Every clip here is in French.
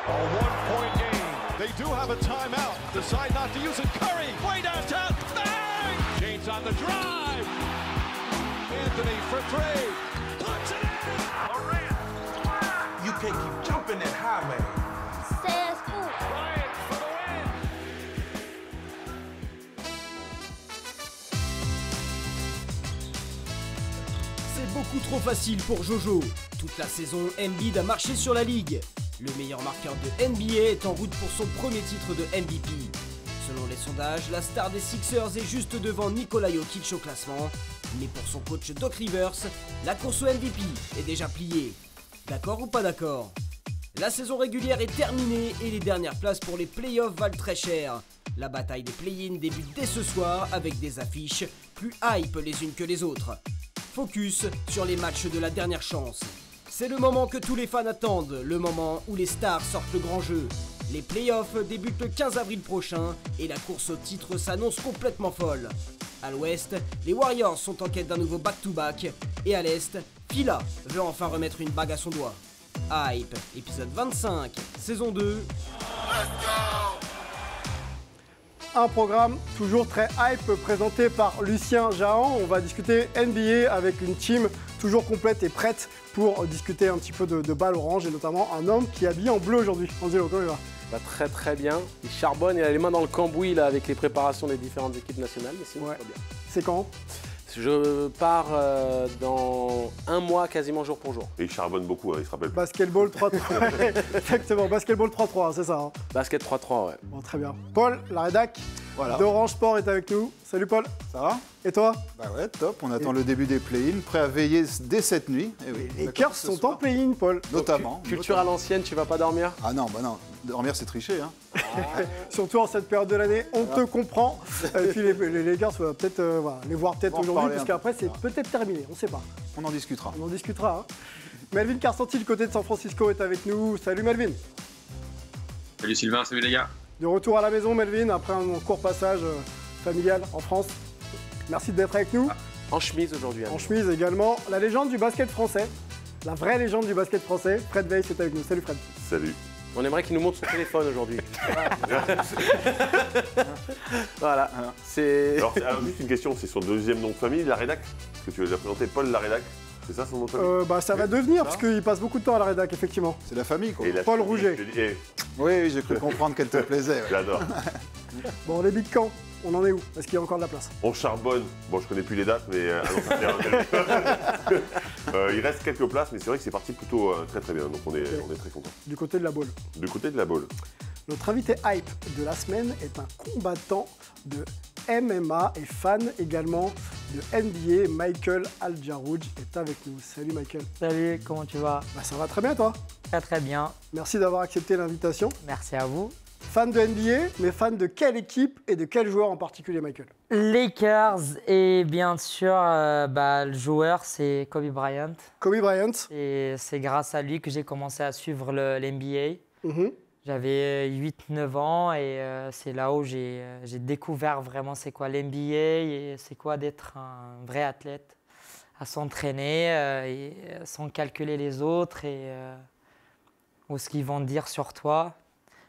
A one-point game. They do have a timeout. Decide not to use it. Curry, way downtown. Bang! James on the drive. Anthony for three. Puts it in. Durant. You can't keep jumping that highway. Says who? Bryant for the win. C'est beaucoup trop facile pour Jojo. Toute la saison, Embiid a marché sur la ligue. Le meilleur marqueur de NBA est en route pour son premier titre de MVP. Selon les sondages, la star des Sixers est juste devant Nikola Jokic au classement. Mais pour son coach Doc Rivers, la course au MVP est déjà pliée. D'accord ou pas d'accord? La saison régulière est terminée et les dernières places pour les playoffs valent très cher. La bataille des play-in débute dès ce soir avec des affiches plus hype les unes que les autres. Focus sur les matchs de la dernière chance. C'est le moment que tous les fans attendent, le moment où les stars sortent le grand jeu. Les playoffs débutent le 15 avril prochain et la course au titre s'annonce complètement folle. À l'ouest, les Warriors sont en quête d'un nouveau back-to-back et à l'est, Phila veut enfin remettre une bague à son doigt. Hype, épisode 25, saison 2. Un programme toujours très hype présenté par Lucien Jahan. On va discuter NBA avec une team toujours complète et prête pour discuter un petit peu de balle orange et notamment un homme qui est habillé en bleu aujourd'hui. Angelo, comment il va? Bah, très très bien. Il charbonne, il a les mains dans le cambouis là, avec les préparations des différentes équipes nationales. Mais sinon, très bien. C'est quand? Je pars dans un mois quasiment jour pour jour. Et il charbonne beaucoup, hein, il se rappelle. Basketball 3-3. Exactement, Basketball 3-3, c'est ça. Hein. Basket 3-3, ouais. Bon, très bien. Paul, la rédac d'Orange Sport est avec nous. Salut Paul. Ça va? Et toi? Bah ouais, top. On attend le début des play-in, prêt à veiller dès cette nuit. Et oui, les Lakers sont en play-in, Paul. Notamment. Culture à l'ancienne, tu vas pas dormir? Ah non, bah non. Dormir, c'est tricher. Hein. Surtout en cette période de l'année, on te comprend. Et puis les Lakers, on va peut-être les voir peut-être aujourd'hui, parce qu'après, c'est peut-être terminé. On ne sait pas. On en discutera. On en discutera. Hein. Melvin Carsanti, du côté de San Francisco, est avec nous. Salut Melvin. Salut Sylvain, salut les gars. De retour à la maison, Melvin, après un court passage familial en France. Merci d'être avec nous. En chemise aujourd'hui. En chemise également. La légende du basket français, la vraie légende du basket français, Fred Weiss est avec nous. Salut Fred. Salut. On aimerait qu'il nous montre son téléphone aujourd'hui. Voilà. Alors, juste une question, c'est son deuxième nom de famille, la rédac? Parce que tu l'as déjà présenté, Paul la rédac? C'est ça son nom de famille? Ça va devenir, parce qu'il passe beaucoup de temps à la rédac, effectivement. C'est la famille, quoi. Paul Rouget. Oui, j'ai cru comprendre qu'elle te plaisait. Ouais. J'adore. Bon, les big camps, on en est où? Est-ce qu'il y a encore de la place? On charbonne. Bon, je connais plus les dates, mais il reste quelques places, mais c'est vrai que c'est parti plutôt très très bien. Donc on est très contents. Du côté de la boule. Du côté de la boule. Notre invité hype de la semaine est un combattant de MMA et fan également de NBA. Michael Al-Jarouj est avec nous. Salut Michael. Salut, comment tu vas? Ça va très bien toi? Très très bien. Merci d'avoir accepté l'invitation. Merci à vous. Fan de NBA, mais fan de quelle équipe et de quel joueur en particulier, Michael? Lakers et bien sûr, le joueur c'est Kobe Bryant. Kobe Bryant. Et c'est grâce à lui que j'ai commencé à suivre l'NBA. J'avais 8-9 ans et c'est là où j'ai découvert vraiment c'est quoi l'NBA et c'est quoi d'être un vrai athlète, à s'entraîner et sans calculer les autres et ou ce qu'ils vont dire sur toi.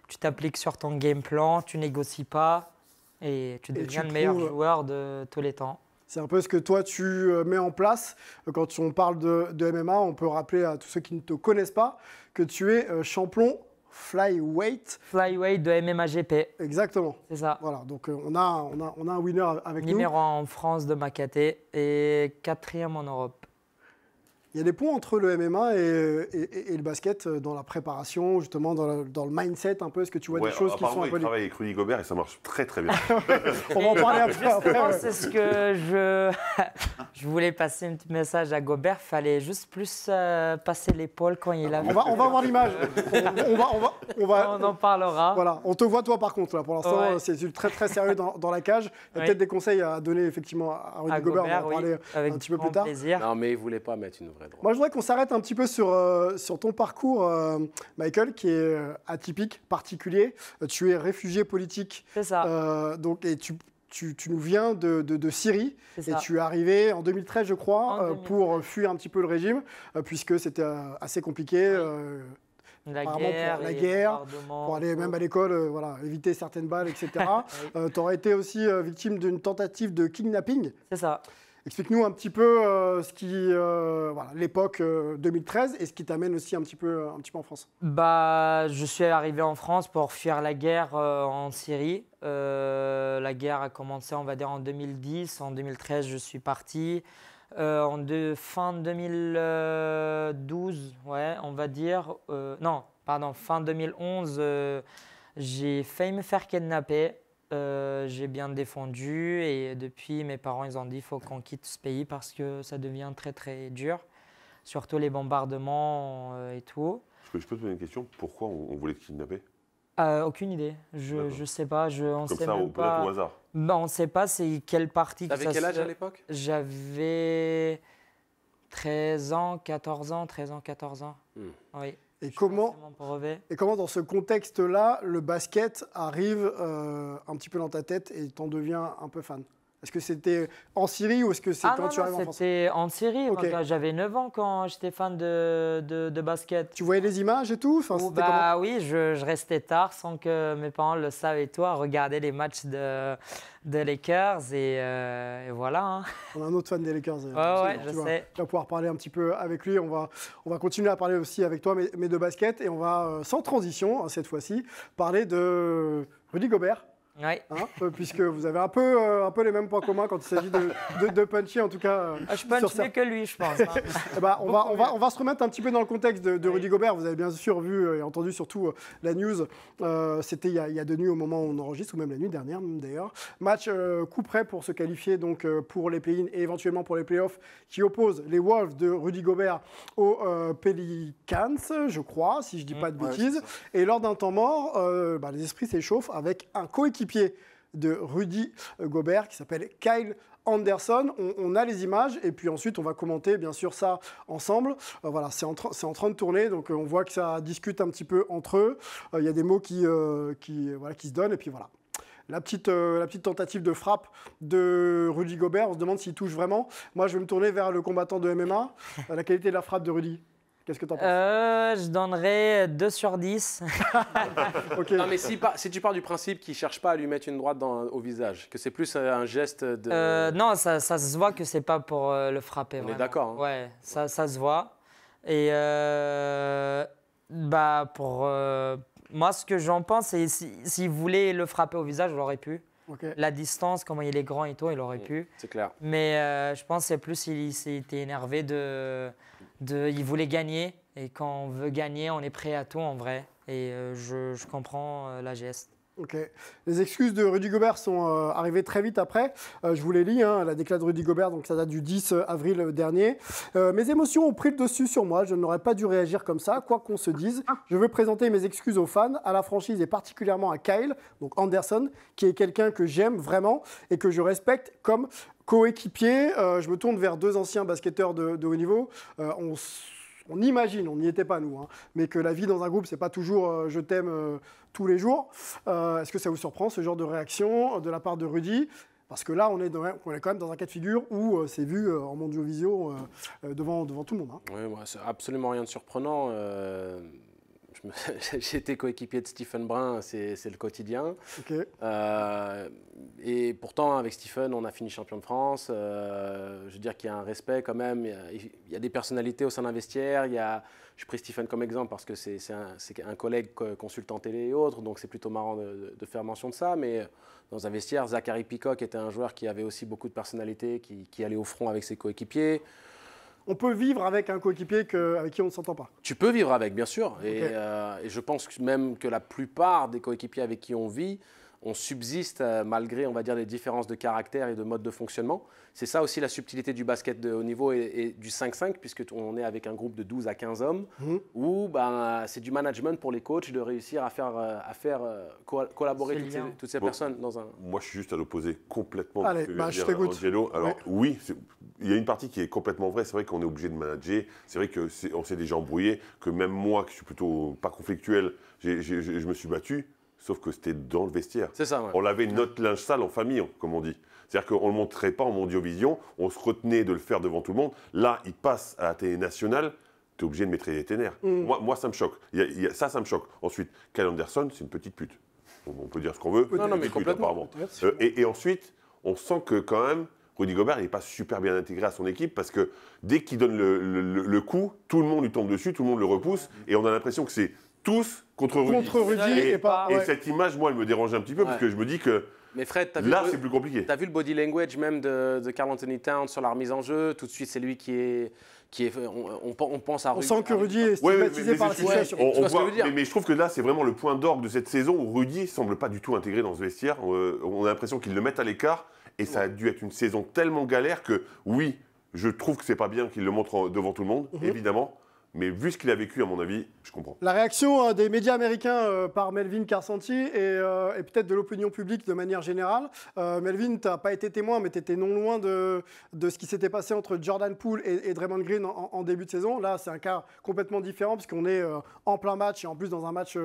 Tu t'appliques sur ton game plan, tu négocies pas et tu deviens le meilleur joueur de tous les temps. C'est un peu ce que toi tu mets en place. Quand on parle de MMA, on peut rappeler à tous ceux qui ne te connaissent pas que tu es champion flyweight. Flyweight de MMA GP. Exactement. C'est ça. Voilà, donc on a un winner avec nous. Numéro 1 en France de ma caté et 4e en Europe. Il y a des points entre le MMA et le basket dans la préparation, justement dans le mindset un peu. Est-ce que tu vois des choses qui sont un peu... Il travaille avec Rudy Gobert et ça marche très très bien. On va en parler après. C'est ce que je voulais passer un petit message à Gobert. Il fallait juste plus passer l'épaule quand il a... On va voir l'image. On en parlera. Voilà, on te voit toi par contre. Là. Pour l'instant, c'est très très sérieux dans la cage. Il y a peut-être des conseils à donner effectivement à Rudy Gobert. On va en parler un petit peu plus tard. Plaisir. Non, mais il ne voulait pas mettre une vraie droite. Moi, je voudrais qu'on s'arrête un petit peu sur ton parcours, Michael, qui est atypique, particulier. Tu es réfugié politique. C'est ça. Et tu nous viens de Syrie. Et tu es arrivé en 2013, je crois, pour fuir un petit peu le régime, puisque c'était assez compliqué. La apparemment guerre, pour la les guerre, bombardements, pour aller même à l'école, voilà, éviter certaines balles, etc. Tu aurais été aussi victime d'une tentative de kidnapping. C'est ça. Explique-nous un petit peu voilà, l'époque 2013 et ce qui t'amène aussi un petit peu en France. Bah, je suis arrivé en France pour fuir la guerre en Syrie. La guerre a commencé, on va dire, en 2010. En 2013, je suis parti. Fin 2012, ouais, on va dire. Non, pardon, fin 2011, j'ai failli me faire kidnapper. J'ai bien défendu et depuis, mes parents ils ont dit qu'il faut qu'on quitte ce pays parce que ça devient très très dur, surtout les bombardements et tout. Je peux te poser une question? Pourquoi on voulait te kidnapper? Aucune idée. Je sais pas. On Comme sait ça, même peut-être pas. au hasard. Ben, on ne sait pas c'est quelle partie. T'avais quel âge à l'époque? J'avais 13 ans, 14 ans. Oui. Et comment dans ce contexte-là, le basket arrive un petit peu dans ta tête et t'en deviens un peu fan? Est-ce que c'était en Syrie ou est-ce que c'est quand tu arrives en France? C'était en Syrie. Okay. J'avais 9 ans quand j'étais fan de basket. Tu voyais les images et tout? Bah oui, je restais tard sans que mes parents le savent et tout, à regarder les matchs de Lakers et voilà. Hein. On a un autre fan des Lakers. Ouais, je sais. Tu vas pouvoir parler un petit peu avec lui. On va continuer à parler aussi avec toi, mais de basket. Et on va, sans transition, cette fois-ci, parler de Rudy Gobert. Oui. Hein, puisque vous avez un peu les mêmes points communs quand il s'agit de puncher, en tout cas. Je punch mieux que lui, je pense. Hein. Eh ben, on va se remettre un petit peu dans le contexte de Rudy Gobert. Vous avez bien sûr vu et entendu surtout la news. C'était il y a 2 nuits au moment où on enregistre, ou même la nuit dernière d'ailleurs. Match coup près pour se qualifier donc, pour les play-in et éventuellement pour les play-offs qui opposent les Wolves de Rudy Gobert aux Pelicans, je crois, si je ne dis pas de bêtises. Et lors d'un temps mort, les esprits s'échauffent avec un coéquipier de Rudy Gobert qui s'appelle Kyle Anderson. On a les images et puis ensuite on va commenter bien sûr ça ensemble. Voilà, c'est en train de tourner, donc on voit que ça discute un petit peu entre eux. Il y a des mots qui se donnent et puis voilà. La petite tentative de frappe de Rudy Gobert, on se demande s'il touche vraiment. Moi je vais me tourner vers le combattant de MMA. La qualité de la frappe de Rudy. Qu'est-ce que tu en penses? Je donnerais 2 sur 10. Okay. Non, mais si tu pars du principe qu'il ne cherche pas à lui mettre une droite au visage, que c'est plus un geste de... Non, ça se voit que c'est pas pour le frapper. On est d'accord. Hein. Ouais, ça se voit. Et moi, ce que j'en pense, c'est s'il voulait le frapper au visage, il aurait pu. Okay. La distance, comment il est grand et tout, il aurait pu. C'est clair. Mais je pense que c'est plus il s'était énervé il voulait gagner. Et quand on veut gagner, on est prêt à tout en vrai. Et je comprends la geste. Ok. Les excuses de Rudy Gobert sont arrivées très vite après. Je vous les lis, hein, la déclaration de Rudy Gobert, donc ça date du 10 avril dernier. Mes émotions ont pris le dessus sur moi. Je n'aurais pas dû réagir comme ça, quoi qu'on se dise. Je veux présenter mes excuses aux fans, à la franchise et particulièrement à Kyle, donc Anderson, qui est quelqu'un que j'aime vraiment et que je respecte comme coéquipier. Je me tourne vers 2 anciens basketteurs de haut niveau. On imagine, on n'y était pas nous, hein, mais que la vie dans un groupe, c'est pas toujours je t'aime tous les jours. Est-ce que ça vous surprend, ce genre de réaction de la part de Rudy? Parce que là, on est quand même dans un cas de figure où c'est vu en Mondiovisio devant tout le monde. Hein. Oui, c'est absolument rien de surprenant. J'ai été coéquipier de Stephen Brun, c'est le quotidien. Okay. Et pourtant, avec Stephen, on a fini champion de France. Je veux dire qu'il y a un respect quand même. Il y a des personnalités au sein d'un vestiaire. Je pris Stephen comme exemple parce que c'est un collègue consultant télé et autres, donc c'est plutôt marrant de faire mention de ça. Mais dans un vestiaire, Zachary Peacock était un joueur qui avait aussi beaucoup de personnalité, qui allait au front avec ses coéquipiers. On peut vivre avec un coéquipier avec qui on ne s'entend pas. Tu peux vivre avec, bien sûr. Okay. Et je pense même que la plupart des coéquipiers avec qui on vit, on subsiste malgré, on va dire, les différences de caractère et de mode de fonctionnement. C'est ça aussi la subtilité du basket de haut niveau et du 5-5, puisqu'on est avec un groupe de 12 à 15 hommes, où c'est du management pour les coachs de réussir à faire collaborer toutes ces personnes dans un... Moi, je suis juste à l'opposé complètement. Allez, je t'écoute. Angelo. Alors oui, il y a une partie qui est complètement vraie. C'est vrai qu'on est obligé de manager. C'est vrai qu'on s'est déjà embrouillé, que même moi, qui suis plutôt pas conflictuel, je me suis battu. Sauf que c'était dans le vestiaire. C'est ça, ouais. On avait notre linge sale en famille, comme on dit. C'est-à-dire qu'on ne le montrait pas en Mondiovision, on se retenait de le faire devant tout le monde. Là, il passe à la télé nationale. tu es obligé de maîtriser tes nerfs. Moi, ça me choque. Ça me choque. Ensuite, Kyle Anderson, c'est une petite pute. On peut dire ce qu'on veut. Non, mais pute, complètement. apparemment. Et ensuite, on sent que quand même, Rudy Gobert, il n'est pas super bien intégré à son équipe parce que dès qu'il donne le coup, tout le monde lui tombe dessus, tout le monde le repousse. Et on a l'impression que c'est tous contre Rudy. Contre Rudy Et cette image, moi, elle me dérange un petit peu parce que je me dis que mais Fred, là, c'est plus compliqué. Tu as vu le body language même de Karl Anthony Towns sur la remise en jeu. Tout de suite, c'est lui qui est on pense à Rudy. On sent que Rudy est stigmatisé par la situation. Mais je trouve que là, c'est vraiment le point d'orgue de cette saison où Rudy ne semble pas du tout intégré dans ce vestiaire. On a l'impression qu'ils le mettent à l'écart. Et ça a dû être une saison tellement galère que, oui, je trouve que c'est pas bien qu'il le montre devant tout le monde, évidemment. Mais vu ce qu'il a vécu, à mon avis, je comprends. La réaction des médias américains par Melvin Karsanti et peut-être de l'opinion publique de manière générale. Melvin, tu n'as pas été témoin, mais tu étais non loin de ce qui s'était passé entre Jordan Poole et Draymond Green en début de saison. Là, c'est un cas complètement différent puisqu'on est en plein match et en plus dans un match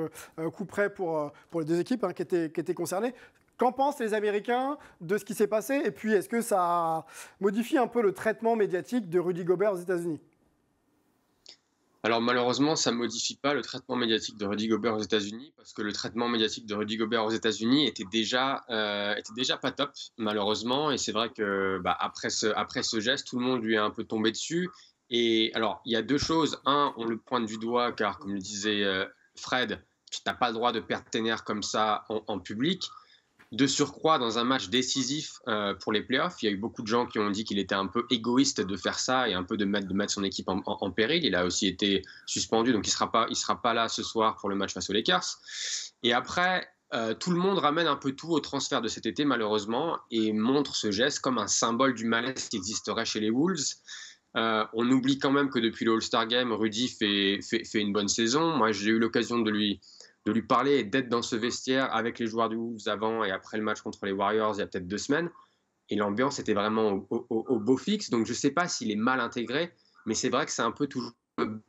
coup près pour les deux équipes qui étaient concernées. Qu'en pensent les Américains de ce qui s'est passé? Et puis, est-ce que ça modifie un peu le traitement médiatique de Rudy Gobert aux États-Unis? Alors malheureusement, ça ne modifie pas le traitement médiatique de Rudy Gobert aux États-Unis parce que le traitement médiatique de Rudy Gobert aux États-Unis était déjà pas top, malheureusement. Et c'est vrai que après ce geste, tout le monde lui est un peu tombé dessus. Et alors, il y a deux choses. Un, on le pointe du doigt car, comme le disait Fred, tu n'as pas le droit de perdre tes nerfs comme ça en public. De surcroît, dans un match décisif pour les playoffs, il y a eu beaucoup de gens qui ont dit qu'il était un peu égoïste de faire ça et un peu de mettre son équipe en péril. Il a aussi été suspendu, donc il sera pas là ce soir pour le match face aux Lakers. Et après, tout le monde ramène un peu tout au transfert de cet été, malheureusement, et montre ce geste comme un symbole du malaise qui existerait chez les Wolves. On oublie quand même que depuis le All-Star Game, Rudy fait une bonne saison. Moi, j'ai eu l'occasion de lui parler et d'être dans ce vestiaire avec les joueurs du Wolves avant et après le match contre les Warriors il y a peut-être 2 semaines. Et l'ambiance était vraiment au beau fixe. Donc, je ne sais pas s'il est mal intégré, mais c'est vrai que c'est un peu toujours le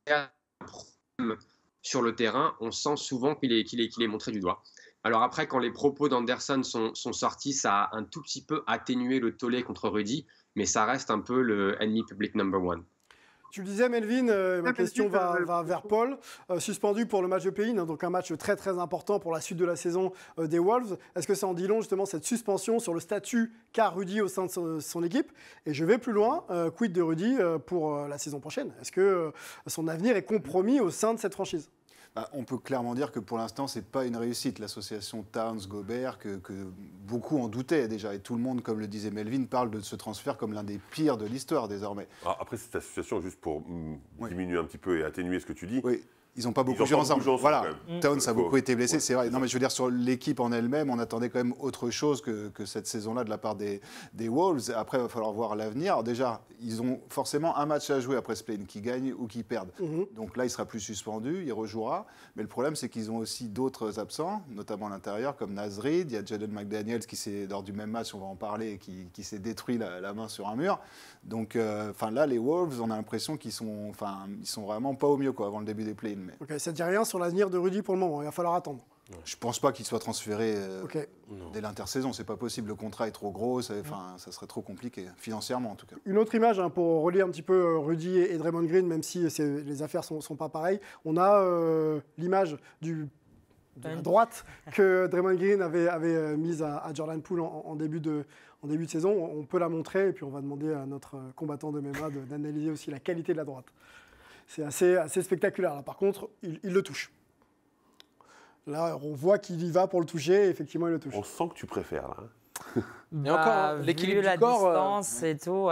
problème sur le terrain. On sent souvent qu'il est montré du doigt. Alors après, quand les propos d'Anderson sont sortis, ça a un tout petit peu atténué le tollé contre Rudy, mais ça reste un peu le ennemi public number one. Tu le disais, Melvin, ma question va vers Paul. Suspendu pour le match de play-in, donc un match très très important pour la suite de la saison des Wolves. Est-ce que ça en dit long justement cette suspension sur le statut qu'a Rudy au sein de son équipe? Et je vais plus loin, quid de Rudy pour la saison prochaine? Est-ce que son avenir est compromis au sein de cette franchise? On peut clairement dire que pour l'instant, ce n'est pas une réussite, l'association Towns-Gobert, que beaucoup en doutaient déjà. Et tout le monde, comme le disait Melvin, parle de ce transfert comme l'un des pires de l'histoire désormais. Après, cette association, juste pour diminuer un petit peu et atténuer ce que tu dis, ils n'ont pas beaucoup joué ensemble. Voilà, Towns a beaucoup été blessé, c'est vrai. Non, mais je veux dire, sur l'équipe en elle-même, on attendait quand même autre chose que cette saison-là de la part des Wolves. Après, il va falloir voir l'avenir. Alors déjà, ils ont forcément un match à jouer après ce play-in, qui gagne ou qui perdent. Donc là, il sera plus suspendu, il rejouera. Mais le problème, c'est qu'ils ont aussi d'autres absents, notamment à l'intérieur, comme Naz Reid. Il y a Jaden McDaniels qui s'est, lors du même match, on va en parler, qui s'est détruit la main sur un mur. Donc là, les Wolves, on a l'impression qu'ils sont vraiment pas au mieux avant le début des play-in. Mais... Ok, ça ne dit rien sur l'avenir de Rudy pour le moment, il va falloir attendre. Je ne pense pas qu'il soit transféré dès l'intersaison, c'est pas possible, le contrat est trop gros, ça serait trop compliqué, financièrement en tout cas. Une autre image pour relier un petit peu Rudy et Draymond Green, même si les affaires ne sont pas pareilles, on a l'image de la droite que Draymond Green avait mise à Jordan Poole en début de saison. On peut la montrer et puis on va demander à notre combattant de MMA d'analyser aussi la qualité de la droite. C'est assez spectaculaire. Là, par contre, il le touche. Là, on voit qu'il y va pour le toucher et effectivement, il le touche. On sent que tu préfères, là. Et encore, l'équilibre du corps, distance et tout,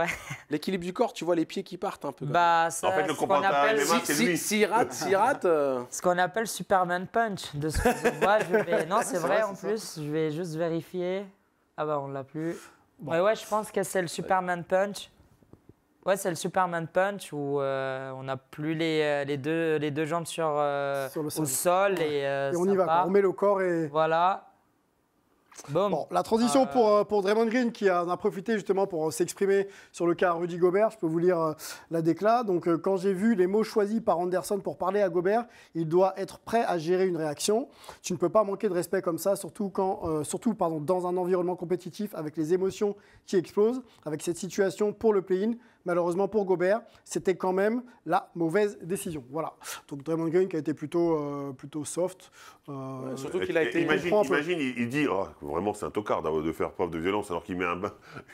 l'équilibre du corps, tu vois les pieds qui partent un peu. Ça, en fait, le combattant MMA, c'est lui. S'il rate, ce qu'on appelle Superman Punch. De ce que je vois, Non, c'est vrai, en plus. Je vais juste vérifier. Ah on l'a plus. Bon. Ouais, je pense que c'est le Superman Punch. Ouais, c'est le Superman Punch où on n'a plus les deux jambes au sol et on y va. On met le corps et... Voilà. Bon, la transition pour Draymond Green qui en a profité justement pour s'exprimer sur le cas Rudy Gobert. Je peux vous lire la décla. Donc, quand j'ai vu les mots choisis par Anderson pour parler à Gobert, il doit être prêt à gérer une réaction. Tu ne peux pas manquer de respect comme ça, surtout dans un environnement compétitif avec les émotions qui explosent. Avec cette situation pour le play-in, malheureusement pour Gobert, c'était quand même la mauvaise décision. Voilà. Donc Draymond Green qui a été plutôt soft. Surtout qu'il a été... Imagine, il dit vraiment c'est un tocard de faire preuve de violence alors qu'il met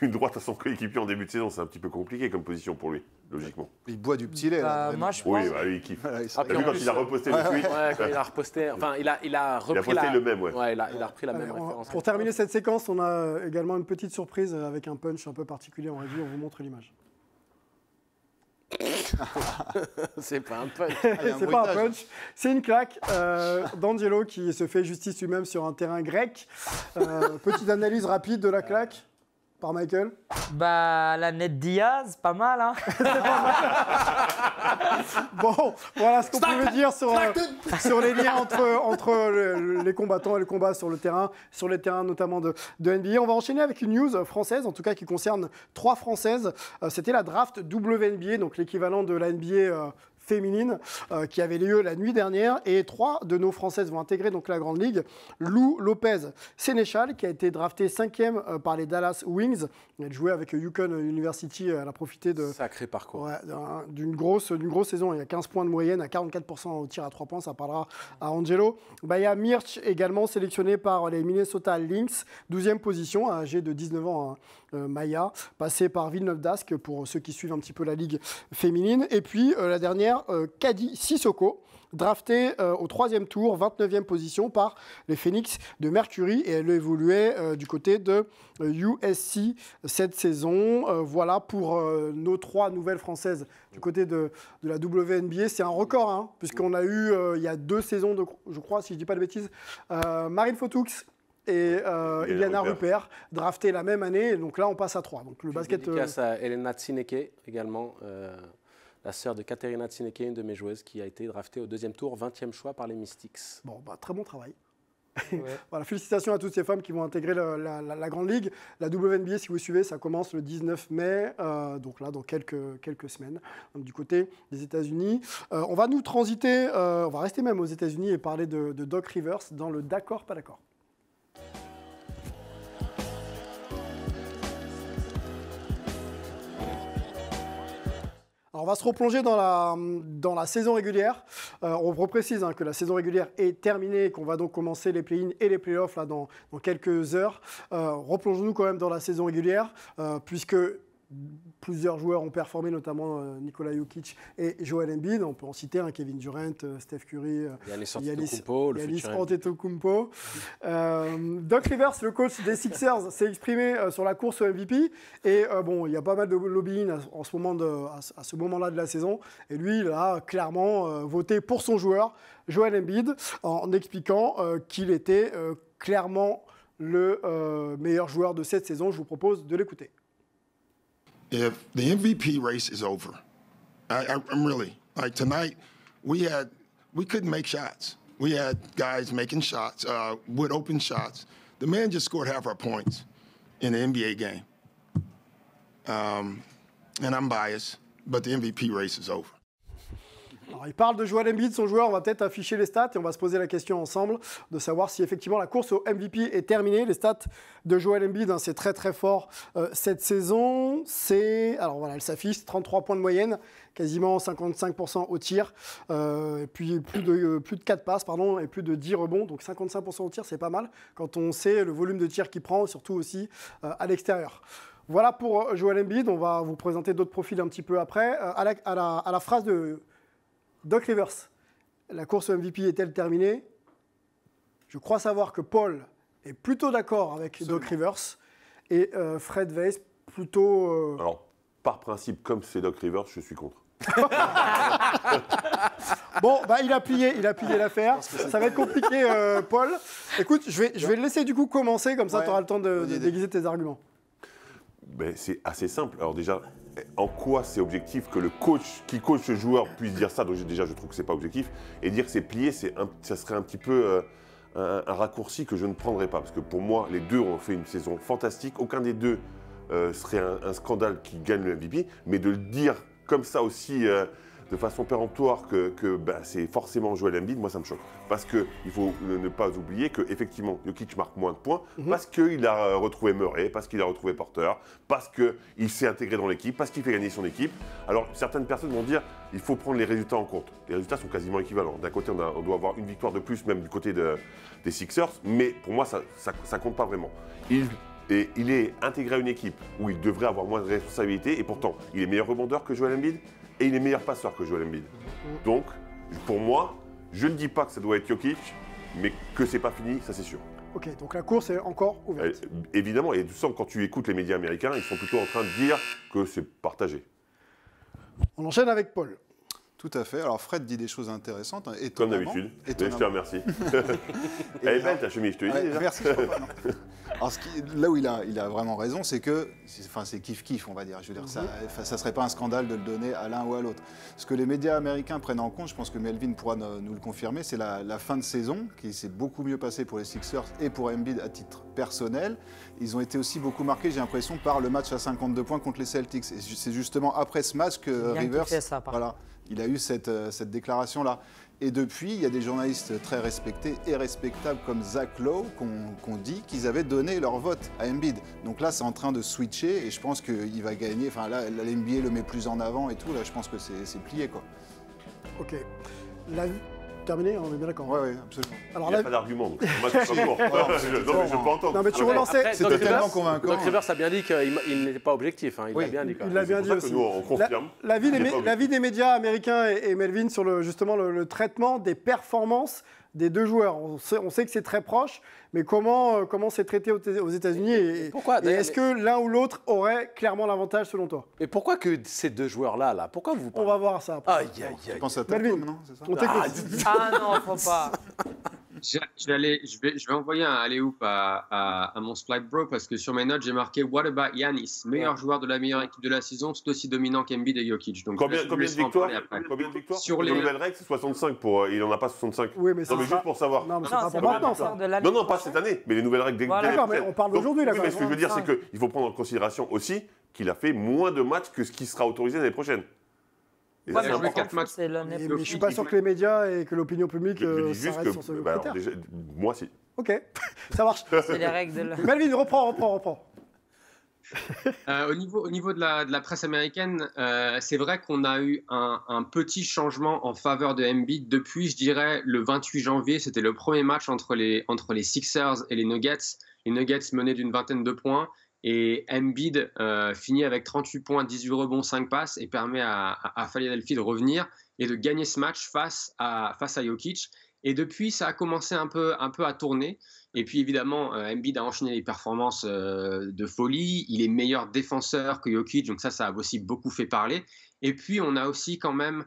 une droite à son coéquipier en début de saison. C'est un petit peu compliqué comme position pour lui, logiquement. Il boit du petit lait. Là, moi, je pense... Oui, lui, il kiffe. Voilà, T'as vu quand il a reposté le tweet quand il a reposté... Enfin, il a repris le même, il a repris la même référence. Pour terminer cette séquence, on a également une petite surprise avec un punch un peu particulier en régie. On vous montre l'image. C'est pas un punch. C'est pas un punch, c'est une claque d'Angelo qui se fait justice lui-même sur un terrain grec. Petite analyse rapide de la claque par Michael. Bah, la Ned Diaz, pas mal, hein. Bon, voilà ce qu'on pouvait dire sur les liens entre les combattants et le combat sur le terrain, sur les terrains notamment de NBA. On va enchaîner avec une news française, en tout cas qui concerne 3 Françaises. C'était la draft WNBA, donc l'équivalent de la NBA féminine qui avait lieu la nuit dernière, et 3 de nos Françaises vont intégrer donc la Grande Ligue. Lou Lopez-Sénéchal, qui a été draftée 5e par les Dallas Wings. Elle jouait avec Yukon University, elle a profité de... Sacré parcours. Ouais, d'une grosse saison. Il y a 15 points de moyenne, à 44% au tir à 3 points, ça parlera à Angelo. Baya Mirch, également sélectionné par les Minnesota Lynx, 12e position, âgée de 19 ans, Maya, passée par Villeneuve d'Ascq, pour ceux qui suivent un petit peu la ligue féminine. Et puis la dernière, Kadi Sissoko, draftée au 3e tour, 29e position par les Phoenix de Mercury, et elle évoluait du côté de USC cette saison. Voilà pour nos 3 nouvelles Françaises du côté de la WNBA. C'est un record, hein, puisqu'on a eu, il y a 2 saisons, je crois, si je ne dis pas de bêtises, Marine Fotoux et Iliana Rupert, draftées la même année. Donc là, on passe à 3. Donc le basket. Dédicace à Elena Tsineke également. La sœur de Katerina Tsineke, une de mes joueuses, qui a été draftée au 2e tour, 20e choix par les Mystics. Bon, très bon travail. Ouais. Voilà, félicitations à toutes ces femmes qui vont intégrer la Grande Ligue. La WNBA, si vous suivez, ça commence le 19 mai, donc là, dans quelques semaines, du côté des États-Unis. On va nous transiter, on va rester même aux États-Unis et parler de Doc Rivers dans le d'accord, pas d'accord. Alors on va se replonger dans la saison régulière. On reprécise que la saison régulière est terminée et qu'on va donc commencer les play-in et les play-offs là, dans quelques heures. Replongeons-nous quand même dans la saison régulière, puisque plusieurs joueurs ont performé, notamment Nikola Jokic et Joel Embiid. On peut en citer Kevin Durant, Steph Curry, Giannis Antetokounmpo. Doc Rivers, le coach des Sixers, s'est exprimé sur la course au MVP. Et bon, il y a pas mal de lobbying à ce moment-là de la saison. Et lui, il a clairement voté pour son joueur, Joel Embiid, en expliquant qu'il était clairement le meilleur joueur de cette saison. Je vous propose de l'écouter. If the MVP race is over, I'm really, like tonight, we couldn't make shots. We had guys making shots, with open shots. The man just scored half our points in the NBA game. And I'm biased, but the MVP race is over. Alors, il parle de Joel Embiid, son joueur. On va peut-être afficher les stats et on va se poser la question ensemble de savoir si effectivement la course au MVP est terminée. Les stats de Joel Embiid, c'est très très fort cette saison. Alors voilà, elle s'affiche 33 points de moyenne, quasiment 55% au tir, et puis plus de 4 passes, et plus de 10 rebonds. Donc 55% au tir, c'est pas mal quand on sait le volume de tir qu'il prend, surtout aussi à l'extérieur. Voilà pour Joel Embiid. On va vous présenter d'autres profils un petit peu après. À la phrase de Doc Rivers, la course au MVP est-elle terminée? Je crois savoir que Paul est plutôt d'accord avec Doc Rivers et Fred Weiss plutôt... Alors, par principe, comme c'est Doc Rivers, je suis contre. Bon, il a plié l'affaire. Ça va être compliqué, Paul. Écoute, je vais le laisser du coup commencer, comme ça tu auras le temps de déguiser tes arguments. C'est assez simple. Alors déjà, en quoi c'est objectif que le coach qui coach le joueur puisse dire ça? Donc déjà, je trouve que c'est pas objectif. Et dire que c'est plié, ça serait un petit peu un raccourci que je ne prendrais pas. Parce que pour moi, les deux ont fait une saison fantastique. Aucun des deux serait un scandale qui gagne le MVP. Mais de le dire comme ça aussi de façon péremptoire que c'est forcément Joel Embiid, moi ça me choque. Parce qu'il faut ne pas oublier qu'effectivement, Jokic marque moins de points, parce qu'il a retrouvé Murray, parce qu'il a retrouvé Porter, parce qu'il s'est intégré dans l'équipe, parce qu'il fait gagner son équipe. Alors certaines personnes vont dire il faut prendre les résultats en compte. Les résultats sont quasiment équivalents. D'un côté, on doit avoir une victoire de plus, même du côté des Sixers, mais pour moi, ça compte pas vraiment. Il est intégré à une équipe où il devrait avoir moins de responsabilités, et pourtant, il est meilleur rebondeur que Joel Embiid, et il est meilleur passeur que Joel Embiid. Donc, pour moi, je ne dis pas que ça doit être Jokic, mais que c'est pas fini, ça c'est sûr. Ok, donc la course est encore ouverte. Évidemment, et tu sens que quand tu écoutes les médias américains, ils sont plutôt en train de dire que c'est partagé. On enchaîne avec Paul. Tout à fait. Alors Fred dit des choses intéressantes. Comme d'habitude. Je te remercie. Elle est belle ta chemise, je te dis déjà. Merci. Alors là où il a vraiment raison, c'est que c'est kiff-kiff, on va dire. Je veux dire, ça ne serait pas un scandale de le donner à l'un ou à l'autre. Ce que les médias américains prennent en compte, je pense que Melvin pourra nous le confirmer, c'est la fin de saison qui s'est beaucoup mieux passée pour les Sixers et pour Embiid à titre personnel. Ils ont été aussi beaucoup marqués, j'ai l'impression, par le match à 52 points contre les Celtics. Et c'est justement après ce match que Rivers, il a eu cette déclaration-là. Et depuis, il y a des journalistes très respectés et respectables comme Zach Lowe qu'on dit qu'ils avaient donné leur vote à Embiid. Donc là, c'est en train de switcher et je pense qu'il va gagner. Enfin là, l'NBA le met plus en avant et tout. Là, je pense que c'est plié, quoi. Ok. Terminé, on est bien d'accord. Oui, absolument. Alors, il n'y a pas d'argument. Donc moi, je ne peux pas entendre. Non, mais tu relançais. C'était tellement convaincant. Donc Rivers a bien dit qu'il n'était pas objectif. Il l'a bien dit. Il l'a bien dit aussi. Nous, on confirme. L'avis des médias américains et Melvin sur justement le traitement des performances des deux joueurs. On sait que c'est très proche, mais comment c'est traité aux États-Unis et est-ce que l'un ou l'autre aurait clairement l'avantage selon toi? Mais pourquoi que ces deux joueurs-là, pourquoi vous On va voir ça après. Tu penses à Melvin, non? C'est ça? On t'écoute. Ah non, faut pas. Je vais envoyer un alley-oop à mon Splite Bro parce que sur mes notes, j'ai marqué What about Giannis, meilleur joueur de la meilleure équipe de la saison, tout aussi dominant qu'Embiid et Jokic. Donc, combien de victoires sur les nouvelles règles? C'est 65 il n'en a pas 65. Oui, mais non, mais juste pour savoir. Non, mais c'est pas pour maintenant, ça. Non, pas cette année, mais les nouvelles règles D'accord, mais on parle d'aujourd'hui, là. Oui, mais ce que je veux dire, c'est qu'il faut prendre en considération aussi qu'il a fait moins de matchs que ce qui sera autorisé l'année prochaine. Ouais, mais joué 4 matchs. Mais je ne suis pas sûr que les médias et que l'opinion publique s'arrêtent sur ce critère. Moi, si. Ok, ça marche. C'est les règles de la... Melvin, reprends. Au niveau de la presse américaine, c'est vrai qu'on a eu un petit changement en faveur de Embiid depuis, je dirais, le 28 janvier. C'était le premier match entre les Sixers et les Nuggets. Les Nuggets menaient d'une vingtaine de points. Et Embiid finit avec 38 points, 18 rebonds, 5 passes et permet à Philadelphie de revenir et de gagner ce match face à Jokic. Et depuis, ça a commencé un peu à tourner. Et puis évidemment, Embiid a enchaîné les performances de folie. Il est meilleur défenseur que Jokic, donc ça a aussi beaucoup fait parler. Et puis on a aussi quand même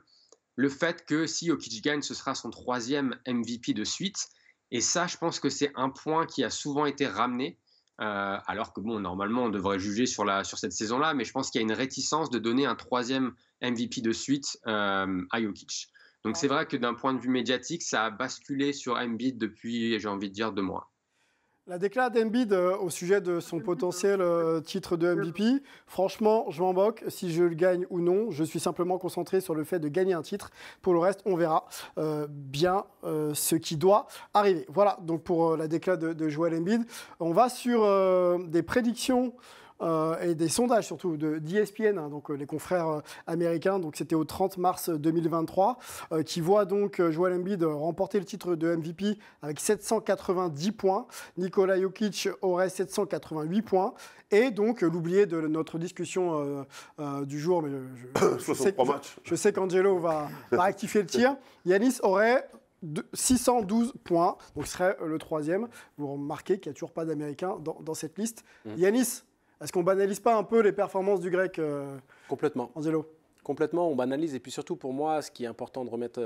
le fait que si Jokic gagne, ce sera son 3e MVP de suite. Et ça, je pense que c'est un point qui a souvent été ramené. Alors que normalement on devrait juger sur cette saison-là, mais je pense qu'il y a une réticence de donner un 3e MVP de suite à Jokic. Donc c'est vrai que d'un point de vue médiatique, ça a basculé sur Embiid depuis, j'ai envie de dire, 2 mois. La déclaration d'Embiid au sujet de son potentiel titre de MVP, franchement, je m'en moque. Si je le gagne ou non, je suis simplement concentré sur le fait de gagner un titre. Pour le reste, on verra bien ce qui doit arriver. Voilà, donc pour la déclaration de Joel Embiid. On va sur des prédictions et des sondages surtout d'ESPN, donc les confrères américains. Donc c'était au 30 mars 2023, qui voit donc Joel Embiid remporter le titre de MVP avec 790 points. Nikola Jokic aurait 788 points. Et donc l'oublié de notre discussion du jour, mais je sais qu'Angelo va rectifier le tir. Giannis aurait 612 points, donc ce serait le 3e. Vous remarquez qu'il n'y a toujours pas d'Américains dans cette liste. Giannis, est-ce qu'on banalise pas un peu les performances du Grec Complètement. Angelo? Complètement, on banalise. Et puis surtout pour moi, ce qui est important de remettre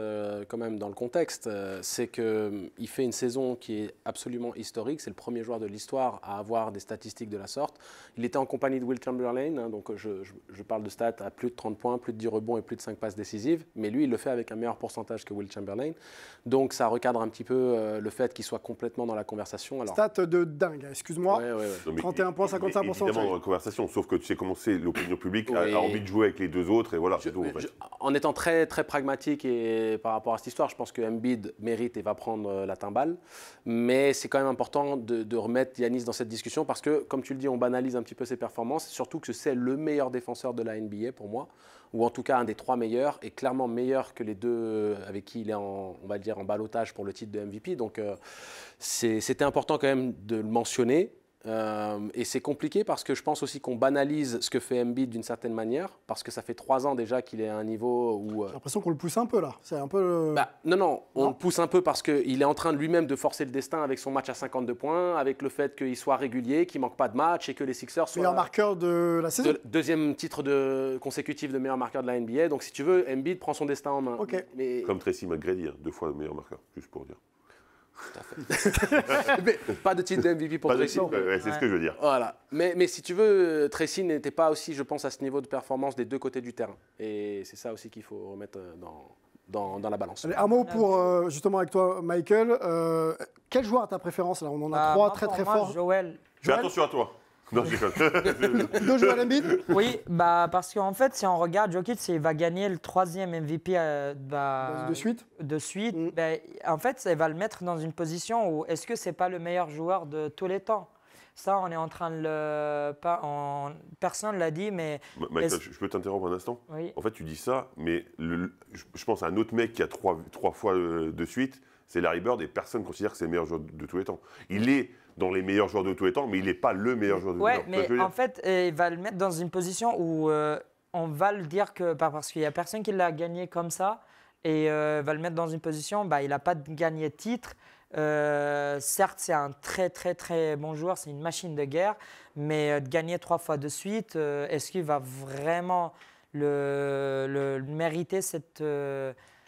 quand même dans le contexte, c'est qu'il fait une saison qui est absolument historique. C'est le premier joueur de l'histoire à avoir des statistiques de la sorte. Il était en compagnie de Will Chamberlain, donc je parle de stats à plus de 30 points, plus de 10 rebonds et plus de 5 passes décisives. Mais lui, il le fait avec un meilleur pourcentage que Will Chamberlain. Donc ça recadre un petit peu le fait qu'il soit complètement dans la conversation. Alors, stats de dingue, excuse-moi. Ouais. 31 points, 55%. Évidemment dans la conversation, sauf que tu sais comment c'est, l'opinion publique a envie de jouer avec les deux autres. Et voilà, c'est tout. En étant très, très pragmatique et par rapport à cette histoire, je pense que Embiid mérite et va prendre la timbale. Mais c'est quand même important de remettre Giannis dans cette discussion parce que, comme tu le dis, on banalise un petit peu ses performances. Surtout que c'est le meilleur défenseur de la NBA pour moi, ou en tout cas un des 3 meilleurs, et clairement meilleur que les 2 avec qui il est on va dire en ballottage pour le titre de MVP. Donc c'était important quand même de le mentionner. Et c'est compliqué parce que je pense aussi qu'on banalise ce que fait Embiid d'une certaine manière, parce que ça fait 3 ans déjà qu'il est à un niveau où... J'ai l'impression qu'on le pousse un peu là. C'est un peu... Non, on le pousse un peu parce qu'il est en train de lui-même de forcer le destin avec son match à 52 points, avec le fait qu'il soit régulier, qu'il ne manque pas de match et que les Sixers soient... Meilleur marqueur de la saison. Deuxième titre consécutif de meilleur marqueur de la NBA. Donc si tu veux, Embiid prend son destin en main. Okay. Mais... Comme Tracy McGrady, 2 fois le meilleur marqueur, juste pour dire. Tout à fait. Mais pas de titre de MVP pour Tracy. C'est ce que je veux dire. Voilà. Mais si tu veux, Tracy n'était pas aussi, je pense, à ce niveau de performance des 2 côtés du terrain. Et c'est ça aussi qu'il faut remettre dans la balance. Allez, un mot pour, justement, avec toi, Michael. Quel joueur a ta préférence là? On en a 3 très forts. Joël. Fais attention à toi. Non, je déconne. De Joël Embiid? Oui, parce qu'en fait, si on regarde, Jokic, il va gagner le 3e MVP de suite. En fait, ça va le mettre dans une position où est-ce que c'est pas le meilleur joueur de tous les temps? Ça, on est en train de le... Personne ne l'a dit, mais... Michael, je peux t'interrompre un instant? Oui. En fait, tu dis ça, mais je pense à un autre mec qui a 3 fois de suite, c'est Larry Bird, et personne ne considère que c'est le meilleur joueur de tous les temps. Il est dans les meilleurs joueurs de tous les temps, mais il n'est pas le meilleur joueur de tous les temps. Oui, mais en fait, il va le mettre dans une position où on va le dire que parce qu'il n'y a personne qui l'a gagné comme ça, et va le mettre dans une position, il n'a pas gagné de titre. Certes, c'est un très très très bon joueur, c'est une machine de guerre, mais de gagner 3 fois de suite, est-ce qu'il va vraiment le mériter cette...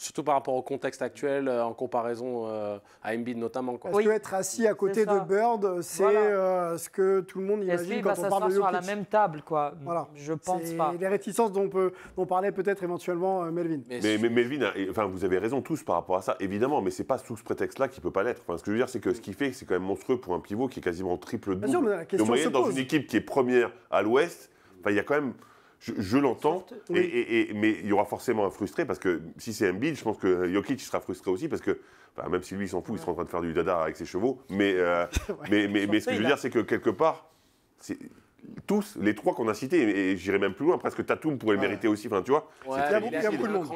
Surtout par rapport au contexte actuel, en comparaison à Embiid notamment. Est-ce qu'être assis à côté de Bird, c'est ce que tout le monde imagine quand on parle de Jokic? sur la même table, quoi. Voilà. Je pense pas. Les réticences dont parlait peut-être éventuellement Melvin. Mais Melvin, vous avez raison tous par rapport à ça, évidemment, mais c'est pas sous ce prétexte-là qu'il peut pas l'être. Ce que je veux dire, c'est que ce qu'il fait, c'est quand même monstrueux pour un pivot qui est quasiment triple-double. En moyenne, dans une équipe qui est première à l'Ouest, il y a quand même... Je l'entends, mais il y aura forcément un frustré parce que si c'est Embiid, je pense que Jokic sera frustré aussi parce que même si lui il s'en fout, il sera en train de faire du dada avec ses chevaux. Mais ce que je veux dire, c'est que quelque part, tous les 3 qu'on a cités, et j'irais même plus loin, presque Tatum pourrait le mériter aussi. Enfin, tu vois, il y a beaucoup de monde.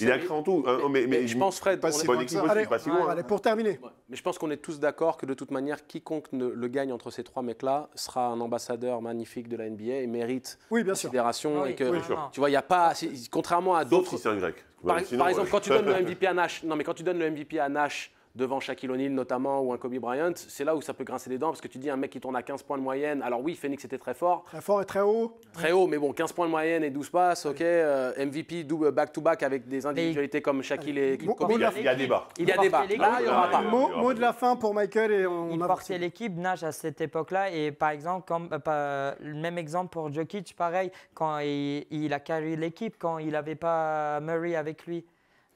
Il est en dessous. Mais je pense, Fred, pas si loin. Allez, pour terminer. Mais je pense qu'on est tous d'accord que de toute manière, quiconque le gagne entre ces 3 mecs-là sera un ambassadeur magnifique de la NBA et mérite considération. Et que, tu vois, il n'y a pas, contrairement à d'autres. Sauf si c'est un grec. Par exemple, quand tu donnes le MVP à Nash, quand tu donnes le MVP à Nash devant Shaquille O'Neal notamment ou un Kobe Bryant, c'est là où ça peut grincer des dents parce que tu dis un mec qui tourne à 15 points de moyenne. Alors oui, Phoenix était très fort. Très fort et très haut. Très haut, mais bon, 15 points de moyenne et 12 passes, ok. MVP back-to-back avec des individualités comme Shaquille et Kobe. Il y a débat. Il y a débat. Là, il n'y aura pas. Mot de la fin pour Michael et on a porté l'équipe Nash à cette époque-là et par exemple, le même exemple pour Jokic, pareil, quand il a carré l'équipe, quand il n'avait pas Murray avec lui.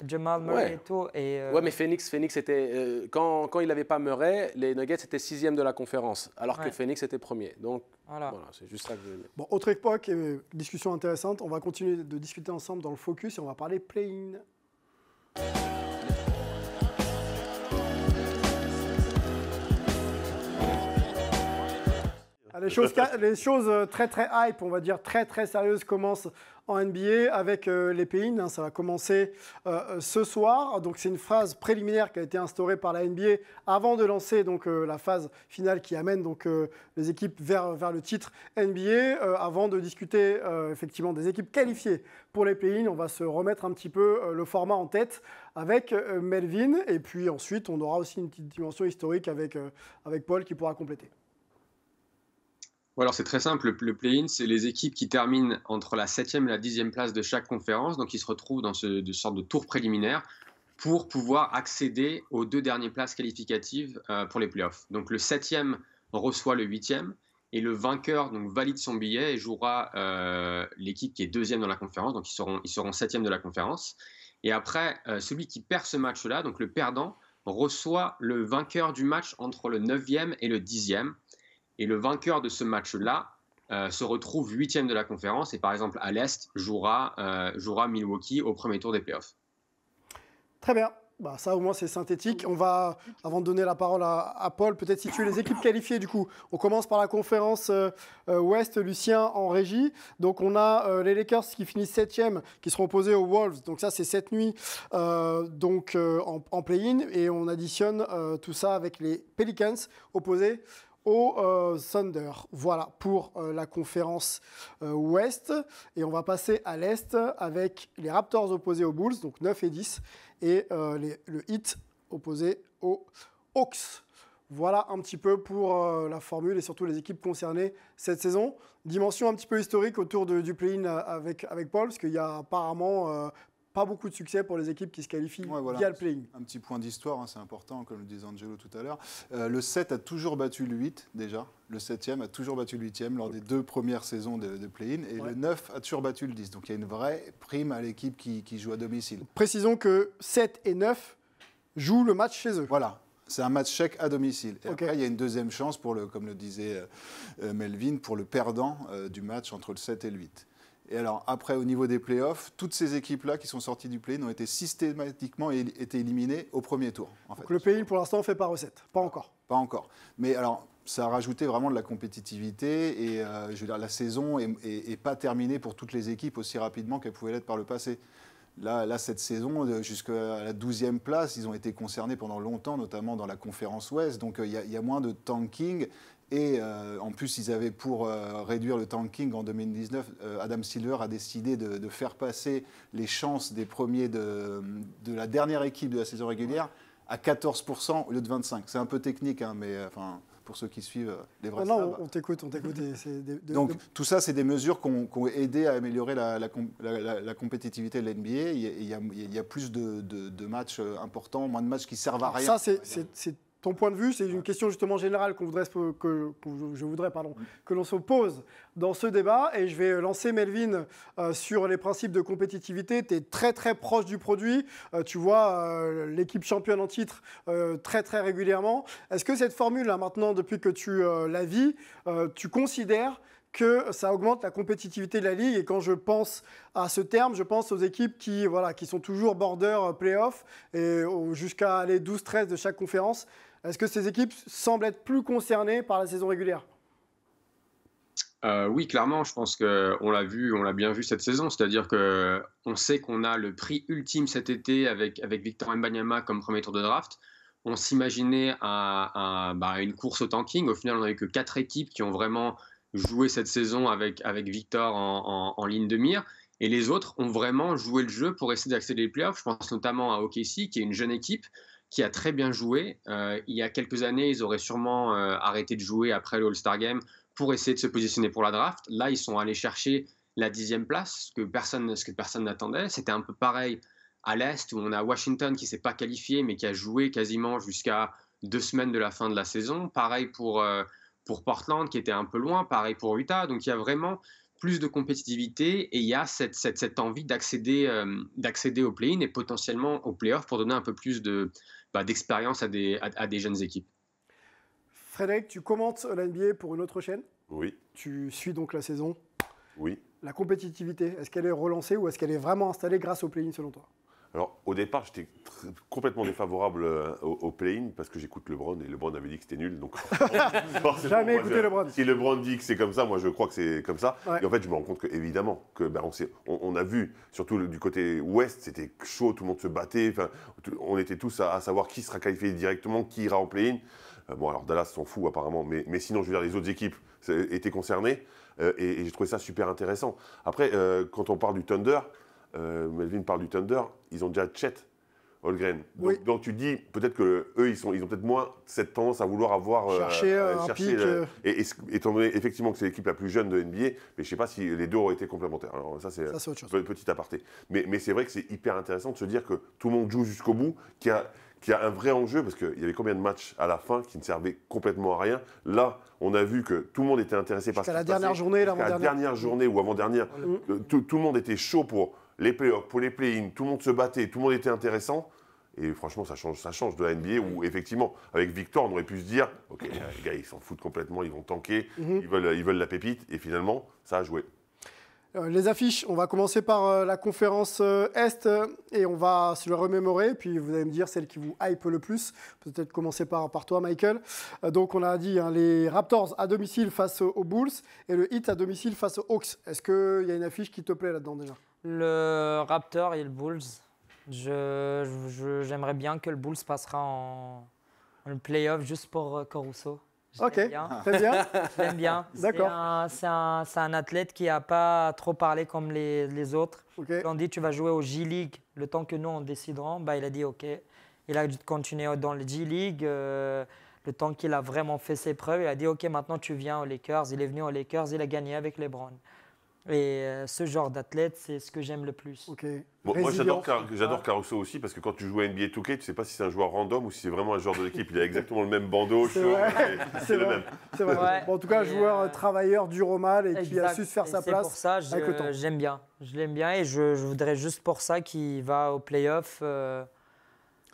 Jamal Murray et tout. Ouais, mais Phoenix était, quand il n'avait pas Murray, les Nuggets étaient 6e de la conférence, alors que Phoenix était premier. Donc voilà, c'est juste ça que je veux dire. Bon, autre époque, discussion intéressante. On va continuer de discuter ensemble dans le focus et on va parler play-in. Les choses très très hype, on va dire très très sérieuses commencent en NBA avec les play-in. Ça va commencer ce soir. Donc c'est une phase préliminaire qui a été instaurée par la NBA avant de lancer donc la phase finale qui amène donc les équipes vers le titre NBA. Avant de discuter effectivement des équipes qualifiées pour les play-in, on va se remettre un petit peu le format en tête avec Melvin et puis ensuite on aura aussi une petite dimension historique avec Paul qui pourra compléter. Alors c'est très simple, le play-in, c'est les équipes qui terminent entre la 7e et la 10e place de chaque conférence, donc ils se retrouvent dans ce sorte de tour préliminaire pour pouvoir accéder aux 2 dernières places qualificatives pour les playoffs. Donc le 7e reçoit le 8e et le vainqueur donc, valide son billet et jouera l'équipe qui est 2e dans la conférence, donc ils seront 7e de la conférence. Et après, celui qui perd ce match-là, donc le perdant, reçoit le vainqueur du match entre le 9e et le 10e. Et le vainqueur de ce match-là se retrouve 8e de la conférence et par exemple à l'Est jouera Milwaukee au premier tour des playoffs. Très bien. Bah, ça au moins c'est synthétique. On va, avant de donner la parole à Paul, peut-être situer les équipes qualifiées du coup. On commence par la conférence Ouest, Lucien en régie. Donc on a les Lakers qui finissent 7e, qui seront opposés aux Wolves. Donc ça c'est cette nuit en play-in. Et on additionne tout ça avec les Pelicans opposés au Thunder. Voilà pour la conférence Ouest. Et on va passer à l'Est avec les Raptors opposés aux Bulls, donc 9 et 10, et le Heat opposé aux Hawks. Voilà un petit peu pour la formule et surtout les équipes concernées cette saison. Dimension un petit peu historique autour du play-in avec Paul, parce qu'il y a apparemment pas beaucoup de succès pour les équipes qui se qualifient via le play-in. Un petit point d'histoire, hein, c'est important, comme le disait Angelo tout à l'heure. Le 7 a toujours battu le 8, déjà. Le 7e a toujours battu le 8e lors des 2 premières saisons de play-in. Et le 9 a toujours battu le 10. Donc il y a une vraie prime à l'équipe qui joue à domicile. Précisons que 7 et 9 jouent le match chez eux. Voilà. C'est un match chèque à domicile. Et après, il y a une deuxième chance, comme le disait Melvin, pour le perdant du match entre le 7 et le 8. Et alors, après, au niveau des playoffs, toutes ces équipes-là qui sont sorties du play-in ont été systématiquement éliminées au premier tour. Donc le play-in, pour l'instant, ne fait pas recette. Pas encore. Pas encore. Mais alors, ça a rajouté vraiment de la compétitivité. Et je veux dire, la saison n'est pas terminée pour toutes les équipes aussi rapidement qu'elle pouvait l'être par le passé. Là, cette saison, jusqu'à la 12e place, ils ont été concernés pendant longtemps, notamment dans la conférence Ouest. Donc, il y a moins de tanking. Et en plus, ils avaient pour réduire le tanking en 2019, Adam Silver a décidé de faire passer les chances des premiers de la dernière équipe de la saison régulière à 14% au lieu de 25%. C'est un peu technique, hein, mais pour ceux qui suivent les vrais Non, on t'écoute. Donc tout ça, c'est des mesures qui ont aidé à améliorer la compétitivité de l'NBA. Il y a plus de matchs importants, moins de matchs qui servent à rien. Ça, c'est ton point de vue, c'est une question justement générale que je voudrais que l'on se pose dans ce débat. Et je vais lancer Melvin sur les principes de compétitivité. Tu es très très proche du produit. Tu vois l'équipe championne en titre très très régulièrement. Est-ce que cette formule-là, maintenant, depuis que tu la vis, tu considères que ça augmente la compétitivité de la Ligue? Et quand je pense à ce terme, je pense aux équipes qui sont toujours border play-off et jusqu'à aller 12-13 de chaque conférence. Est-ce que ces équipes semblent être plus concernées par la saison régulière? Oui, clairement, je pense qu'on l'a bien vu cette saison. C'est-à-dire qu'on sait qu'on a le prix ultime cet été avec Victor Wembanyama comme premier tour de draft. On s'imaginait une course au tanking. Au final, on n'avait que 4 équipes qui ont vraiment joué cette saison avec Victor en ligne de mire. Et les autres ont vraiment joué le jeu pour essayer d'accéder les playoffs. Je pense notamment à OKC, qui est une jeune équipe qui a très bien joué. Il y a quelques années, ils auraient sûrement arrêté de jouer après le All-Star Game pour essayer de se positionner pour la draft. Là, ils sont allés chercher la 10e place, ce que personne n'attendait. C'était un peu pareil à l'Est, où on a Washington qui ne s'est pas qualifié, mais qui a joué quasiment jusqu'à 2 semaines de la fin de la saison. Pareil pour Portland, qui était un peu loin. Pareil pour Utah. Donc, il y a vraiment plus de compétitivité et il y a cette envie d'accéder au play-in et potentiellement au play-off pour donner un peu plus d'expérience à des jeunes équipes. Frédéric, tu commentes l'NBA pour une autre chaîne. Oui. Tu suis donc la saison. Oui. La compétitivité, est-ce qu'elle est relancée ou est-ce qu'elle est vraiment installée grâce au play-in selon toi? Alors, au départ, j'étais complètement défavorable au play-in parce que j'écoute LeBron et LeBron avait dit que c'était nul. Donc, jamais écouté LeBron. Si LeBron dit que c'est comme ça, moi je crois que c'est comme ça. Ouais. Et en fait, je me rends compte qu'évidemment, on a vu, surtout du côté ouest, c'était chaud, tout le monde se battait. On était tous à savoir qui sera qualifié directement, qui ira en play-in. Bon, alors Dallas s'en fout apparemment, mais sinon, je veux dire, les autres équipes étaient concernées et j'ai trouvé ça super intéressant. Après, quand on parle du Thunder, Melvin parle du Thunder, ils ont déjà Chet Holmgren. Donc tu dis peut-être qu'eux, ils ont peut-être moins cette tendance à vouloir avoir chercher et étant donné effectivement que c'est l'équipe la plus jeune de NBA, mais je ne sais pas si les deux auraient été complémentaires. Alors ça c'est autre chose. Petit aparté. Mais c'est vrai que c'est hyper intéressant de se dire que tout le monde joue jusqu'au bout, qu'il y a un vrai enjeu, parce qu'il y avait combien de matchs à la fin qui ne servaient complètement à rien. Là, on a vu que tout le monde était intéressé par ce qui se passait. La dernière journée ou avant-dernière, tout le monde était chaud pour les playoffs, pour les play-in, tout le monde se battait, tout le monde était intéressant. Et franchement, ça change de la NBA où, effectivement, avec Victor, on aurait pu se dire ok, les gars, ils s'en foutent complètement, ils vont tanker, ils veulent la pépite. Et finalement, ça a joué. Les affiches, on va commencer par la conférence Est et on va se le remémorer. Puis vous allez me dire celle qui vous hype le plus. Peut-être commencer par toi, Michael. Donc on a dit les Raptors à domicile face aux Bulls et le Heat à domicile face aux Hawks. Est-ce qu'il y a une affiche qui te plaît là-dedans déjà? Le Raptor et le Bulls. J'aimerais bien que le Bulls passera en play-off juste pour Caruso. Ok, très bien. Je l'aime bien. D'accord. C'est un athlète qui n'a pas trop parlé comme les autres. Okay. On dit tu vas jouer au G-League le temps que nous on déciderons. Bah, il a dit ok. Il a continué dans le G-League le temps qu'il a vraiment fait ses preuves. Il a dit ok, maintenant tu viens aux Lakers. Il est venu aux Lakers, il a gagné avec LeBron. Et ce genre d'athlète, c'est ce que j'aime le plus. Okay. Bon, moi, j'adore Caruso aussi parce que quand tu joues à NBA 2K, tu ne sais pas si c'est un joueur random ou si c'est vraiment un joueur de l'équipe. Il a exactement le même bandeau. C'est le même. C'est vrai. Ouais. Bon, en tout cas, un joueur travailleur, dur au mal et qui a su se faire sa place. C'est pour ça j'aime bien. Je l'aime bien et je voudrais juste pour ça qu'il va au play-off.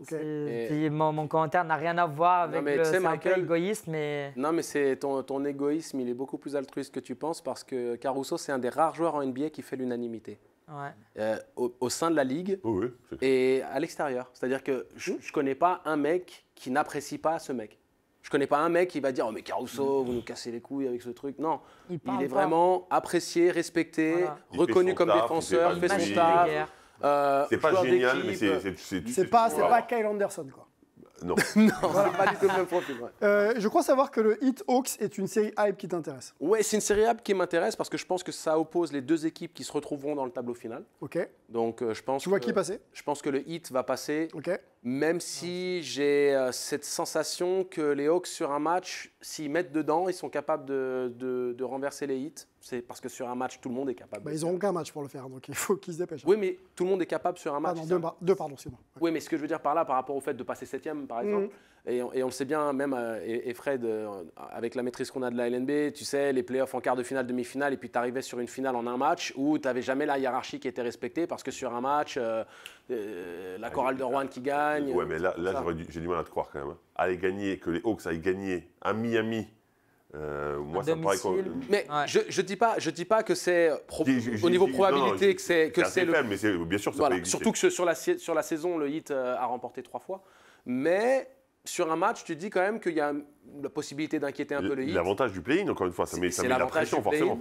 Okay. Mon commentaire n'a rien à voir avec un peu égoïste, mais... Non, mais c'est ton égoïsme, il est beaucoup plus altruiste que tu penses parce que Caruso, c'est un des rares joueurs en NBA qui fait l'unanimité. Ouais. Au sein de la ligue et à l'extérieur. C'est-à-dire que je ne connais pas un mec qui n'apprécie pas ce mec. Je ne connais pas un mec qui va dire « Oh mais Caruso, vous nous cassez les couilles avec ce truc ». Non, il est vraiment apprécié, respecté, reconnu comme défenseur, il fait son taf. C'est pas génial, mais c'est pas Kyle Anderson, quoi. Non. Non, c'est pas du tout le même profil. Ouais. Je crois savoir que le Heat Hawks est une série hype qui t'intéresse. Ouais, c'est une série hype qui m'intéresse parce que je pense que ça oppose les deux équipes qui se retrouveront dans le tableau final. Ok. Donc je pense. Tu vois qui passer? Je pense que le Heat va passer. Ok. Même si j'ai cette sensation que les Hawks sur un match, s'ils mettent dedans, ils sont capables de renverser les Heat. C'est parce que sur un match, tout le monde est capable. Ils n'auront qu'un match pour le faire, donc il faut qu'ils se dépêchent. Oui, mais tout le monde est capable sur un match. Deux, pardon, c'est bon. Ouais. Oui, mais ce que je veux dire par là, par rapport au fait de passer 7e, par exemple, et on le sait bien, même, et Fred, avec la maîtrise qu'on a de la LNB, tu sais, les playoffs en quart de finale, demi-finale, et puis tu arrivais sur une finale en un match où tu n'avais jamais la hiérarchie qui était respectée parce que sur un match, la chorale de Rouen qui gagne. Ouais, mais là j'ai du mal à te croire quand même. Aller gagner, que les Hawks aillent gagner à Miami. Moi, ça me paraît mais je dis pas que c'est au niveau probabilité que c'est le. Faible, mais bien sûr, ça peut exister. Surtout que sur la saison, le Heat a remporté 3 fois. Mais sur un match, tu dis quand même qu'il y a la possibilité d'inquiéter un peu le Heat. L'avantage du play-in, encore une fois, ça met la pression forcément.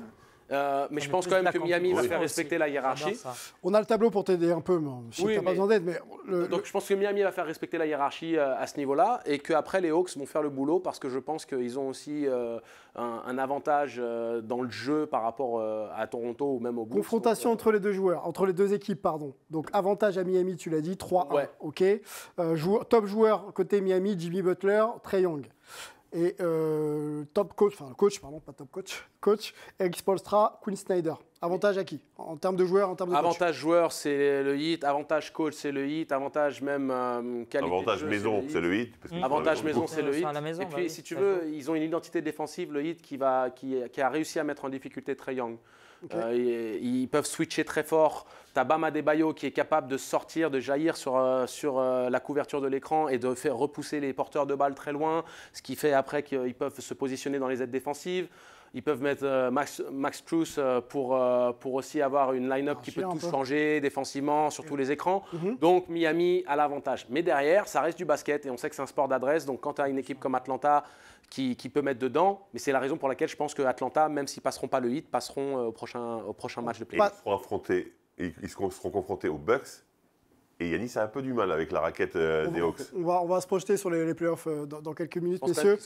Mais je pense quand même que Miami va faire respecter la hiérarchie. On a le tableau pour t'aider un peu, mais je sais que tu n'as pas besoin d'aide. Donc je pense que Miami va faire respecter la hiérarchie à ce niveau-là et qu'après les Hawks vont faire le boulot parce que je pense qu'ils ont aussi un avantage dans le jeu par rapport à Toronto ou même au Bulls. Confrontation entre les deux joueurs, entre les deux équipes, pardon. Donc avantage à Miami, tu l'as dit, 3-1. Ouais. Ok. Top joueur côté Miami, Jimmy Butler, Trae Young. Et top coach, enfin coach, pardon, pas top coach, Eric Spoelstra, Quinn Snyder. Avantage à qui? En termes de joueurs, en termes de coach? Avantage joueur, c'est le Heat. Avantage coach, c'est le Heat. Avantage même qualité avantage de jeu, maison, c'est le Heat. Avantage maison, c'est le Heat. Et puis, si tu veux, ils ont une identité défensive, le Heat, qui a réussi à mettre en difficulté Trae Young. Okay. Ils peuvent switcher très fort. T'as Bam Adebayo qui est capable de sortir, de jaillir sur la couverture de l'écran et de faire repousser les porteurs de balles très loin, ce qui fait après qu'ils peuvent se positionner dans les aides défensives. Ils peuvent mettre Max Strus pour aussi avoir une line-up qui peut tout changer défensivement sur tous les écrans. Donc Miami a l'avantage. Mais derrière, ça reste du basket et on sait que c'est un sport d'adresse. Donc quand tu as une équipe comme Atlanta qui peut mettre dedans, mais c'est la raison pour laquelle je pense que Atlanta, même s'ils ne passeront pas le Heat, passeront au prochain match de play-off. Ils seront confrontés aux Bucks. Et Yannis a un peu du mal avec la raquette des Hawks. On va se projeter sur les playoffs dans quelques minutes, messieurs.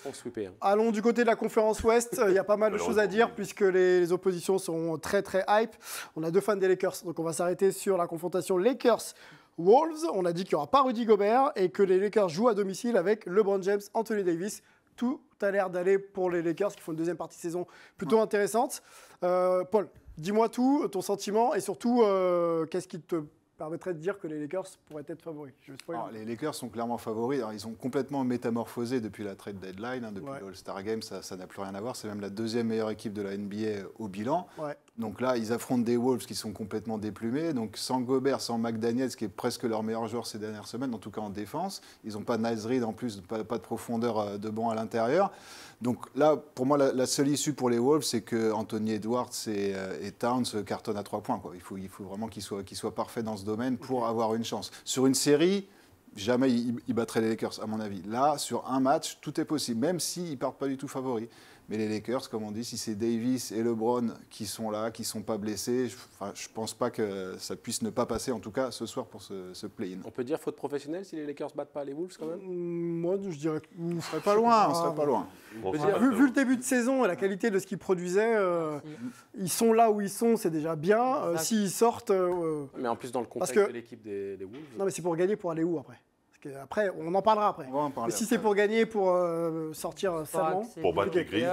Allons du côté de la conférence Ouest. Il y a pas mal de choses à dire puisque les oppositions sont très très hype. On a 2 fans des Lakers, donc on va s'arrêter sur la confrontation Lakers-Wolves. On a dit qu'il n'y aura pas Rudy Gobert et que les Lakers jouent à domicile avec LeBron James, Anthony Davis. Tout a l'air d'aller pour les Lakers qui font une deuxième partie de saison plutôt intéressante. Paul, dis-moi tout, ton sentiment et surtout qu'est-ce qui te permettrait de dire que les Lakers pourraient être favoris. Les Lakers sont clairement favoris. Alors, ils ont complètement métamorphosé depuis la trade deadline, depuis le All-Star Game, ça n'a plus rien à voir. C'est même la deuxième meilleure équipe de la NBA au bilan. Ouais. Donc là, ils affrontent des Wolves qui sont complètement déplumés. Donc sans Gobert, sans McDaniels, qui est presque leur meilleur joueur ces dernières semaines, en tout cas en défense. Ils n'ont pas Naz Reid, en plus, pas de profondeur de banc à l'intérieur. Donc là, pour moi, la seule issue pour les Wolves, c'est que Anthony Edwards et Towns cartonnent à 3 points. Quoi. Il faut vraiment qu'ils soient parfaits dans ce domaine pour avoir une chance. Sur une série, jamais ils battraient les Lakers, à mon avis. Là, sur un match, tout est possible, même s'ils ne partent pas du tout favoris. Mais les Lakers, comme on dit, si c'est Davis et LeBron qui sont là, qui ne sont pas blessés, je ne pense pas que ça puisse ne pas passer, en tout cas ce soir pour ce play-in. On peut dire faute professionnelle si les Lakers ne battent pas les Wolves quand même? Moi, je dirais qu'on ne serait pas loin. Vu le début de saison et la qualité de ce qu'ils produisaient, ils sont là où ils sont, c'est déjà bien. S'ils sortent... Mais en plus dans le contexte de l'équipe des Wolves... Non, mais c'est pour gagner, pour aller où après? Après, on en parlera après. Mais si c'est pour gagner, pour sortir salement, pour battre les Grizzlies.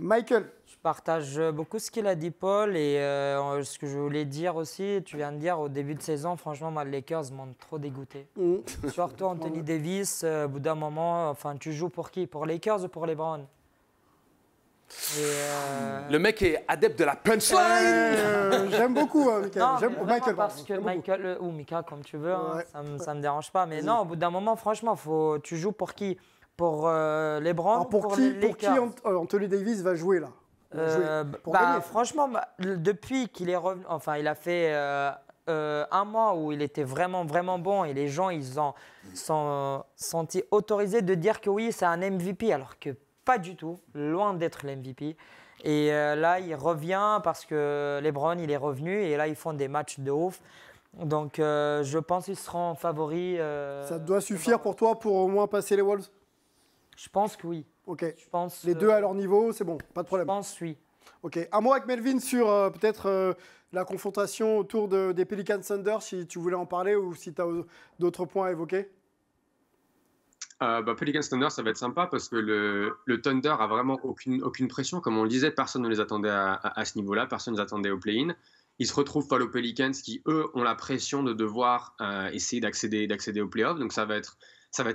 Michael. Je partage beaucoup ce qu'il a dit, Paul, et ce que je voulais dire aussi. Tu viens de dire au début de saison, franchement, moi, les Lakers m'ont trop dégoûté. Surtout Anthony Davis, au bout d'un moment, enfin, tu joues pour qui? Pour les Lakers ou pour les Browns? Le mec est adepte de la punchline. J'aime beaucoup Michael. Non, Michael parce que Michael ou Mika comme tu veux, ouais. Ça me dérange pas. Mais non, au bout d'un moment, franchement, tu joues pour qui? Pour les Browns? Pour qui Anthony Davis va jouer là? Franchement, depuis qu'il est revenu, enfin, il a fait un mois où il était vraiment, vraiment bon et les gens, ils sont sentis autorisés de dire que oui, c'est un MVP, alors que pas du tout, loin d'être l'MVP. Et là, il revient parce que LeBron, il est revenu et là, ils font des matchs de ouf. Donc, je pense qu'ils seront favoris. Ça doit suffire pour toi pour au moins passer les Wolves? Je pense que oui. Ok. Je pense, les deux à leur niveau, c'est bon, pas de problème. Je pense oui. Ok. Un mot avec Melvin sur peut-être la confrontation autour des Pelicans Thunder, si tu voulais en parler ou si tu as d'autres points à évoquer. Pelicans Thunder, ça va être sympa parce que le Thunder a vraiment aucune pression. Comme on le disait, personne ne les attendait à ce niveau-là, personne ne les attendait au play-in. Ils se retrouvent face aux Pelicans qui, eux, ont la pression de devoir essayer d'accéder aux playoffs. Donc ça va être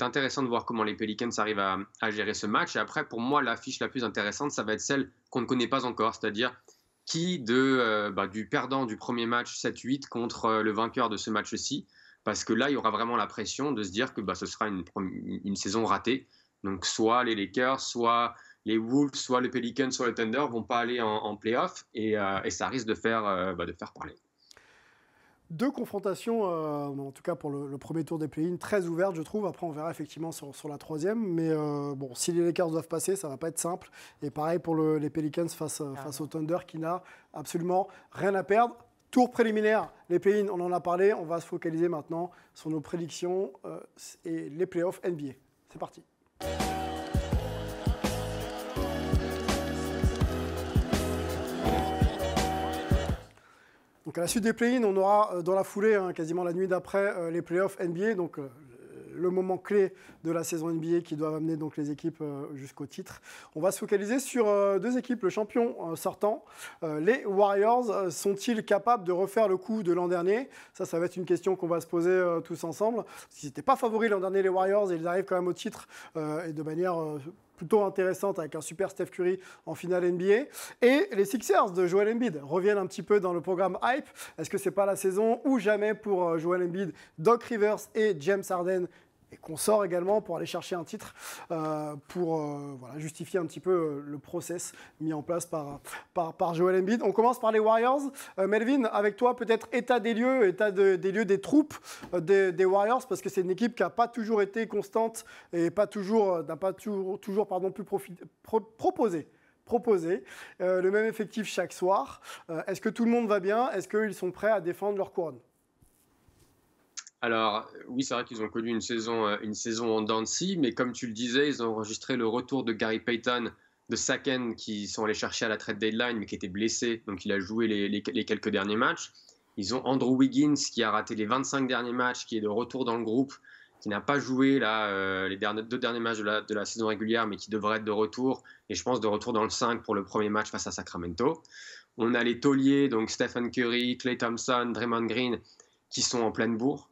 intéressant de voir comment les Pelicans arrivent à gérer ce match. Et après, pour moi, l'affiche la plus intéressante, ça va être celle qu'on ne connaît pas encore, c'est-à-dire qui du perdant du premier match 7-8 contre le vainqueur de ce match-ci. Parce que là, il y aura vraiment la pression de se dire que ce sera une saison ratée. Donc, soit les Lakers, soit les Wolves, soit les Pelicans, soit le Thunder ne vont pas aller en play-off et ça risque de faire parler. Deux confrontations, en tout cas pour le premier tour des play-in, très ouvertes, je trouve. Après, on verra effectivement sur la troisième. Mais si les Lakers doivent passer, ça ne va pas être simple. Et pareil pour les Pelicans face au Thunder qui n'a absolument rien à perdre. Tour préliminaire, les play-in, on en a parlé. On va se focaliser maintenant sur nos prédictions et les playoffs NBA. C'est parti. Donc à la suite des play-in, on aura dans la foulée, quasiment la nuit d'après, les playoffs NBA. Donc le moment clé de la saison NBA qui doit amener donc les équipes jusqu'au titre. On va se focaliser sur deux équipes, le champion sortant. Les Warriors sont-ils capables de refaire le coup de l'an dernier? Ça va être une question qu'on va se poser tous ensemble. Ils n'étaient pas favoris l'an dernier, les Warriors, et ils arrivent quand même au titre et de manière plutôt intéressante avec un super Steph Curry en finale NBA. Et les Sixers de Joel Embiid reviennent un petit peu dans le programme Hype. Est-ce que c'est pas la saison ou jamais pour Joel Embiid, Doc Rivers et James Harden et qu'on sort également pour aller chercher un titre pour justifier un petit peu le process mis en place par Joel Embiid. On commence par les Warriors. Melvin, avec toi, peut-être état des lieux des troupes des Warriors, parce que c'est une équipe qui n'a pas toujours été constante et n'a pas toujours pu proposer le même effectif chaque soir. Est-ce que tout le monde va bien? Est-ce qu'ils sont prêts à défendre leur couronne? Alors, oui, c'est vrai qu'ils ont connu une saison en dents de scie, mais comme tu le disais, ils ont enregistré le retour de Gary Payton, de Saken, qui sont allés chercher à la trade deadline, mais qui était blessé, donc il a joué les quelques derniers matchs. Ils ont Andrew Wiggins, qui a raté les 25 derniers matchs, qui est de retour dans le groupe, qui n'a pas joué les deux derniers matchs de la saison régulière, mais qui devrait être de retour, et je pense de retour dans le 5 pour le premier match face à Sacramento. On a les tauliers, donc Stephen Curry, Klay Thompson, Draymond Green, qui sont en pleine bourre.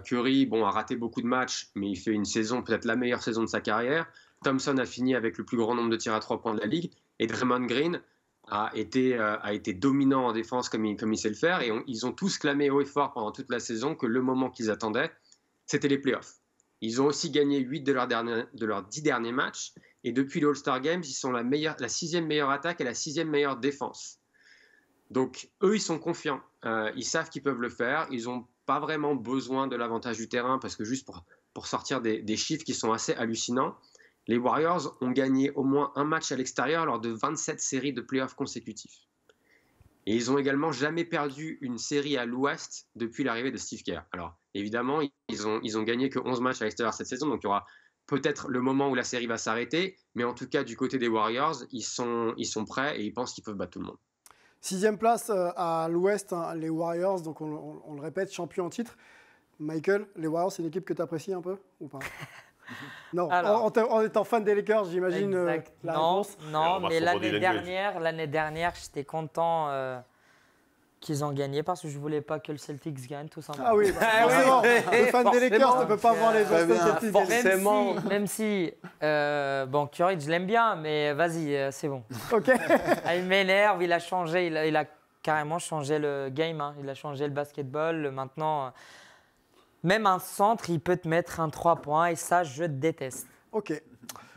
Curry, a raté beaucoup de matchs, mais il fait une saison, peut-être la meilleure saison de sa carrière. Thompson a fini avec le plus grand nombre de tirs à 3 points de la ligue. Et Draymond Green a été dominant en défense comme il sait le faire. Et ils ont tous clamé haut et fort pendant toute la saison que le moment qu'ils attendaient, c'était les playoffs. Ils ont aussi gagné 8 de leurs 10 derniers matchs. Et depuis les All-Star Games, ils sont la 6e meilleure attaque et la 6e meilleure défense. Donc, eux, ils sont confiants. Ils savent qu'ils peuvent le faire. Ils n'ont pas vraiment besoin de l'avantage du terrain parce que juste pour sortir des chiffres qui sont assez hallucinants, les Warriors ont gagné au moins un match à l'extérieur lors de 27 séries de playoffs consécutifs. Et ils n'ont également jamais perdu une série à l'Ouest depuis l'arrivée de Steve Kerr. Alors, évidemment, ils ont gagné que 11 matchs à l'extérieur cette saison, donc il y aura peut-être le moment où la série va s'arrêter, mais en tout cas, du côté des Warriors, ils sont prêts et ils pensent qu'ils peuvent battre tout le monde. 6e place à l'Ouest, hein, les Warriors, donc on le répète, champion en titre. Michael, les Warriors, c'est une équipe que tu apprécies un peu ou pas? Non, alors, en étant fan des Lakers, j'imagine la réponse. Non, mais l'année dernière, j'étais content qu'ils ont gagné parce que je voulais pas que le Celtics gagne, tout simplement. Ah oui, forcément. Le fan des Lakers ne peut pas voir les Boston Celtics. Forcément. Même si Curry, je l'aime bien, mais vas-y, c'est bon. Ok. Il m'énerve, il a changé, il a carrément changé le game, hein. Il a changé le basketball. Maintenant, même un centre, il peut te mettre un 3 points et ça, je déteste. Ok.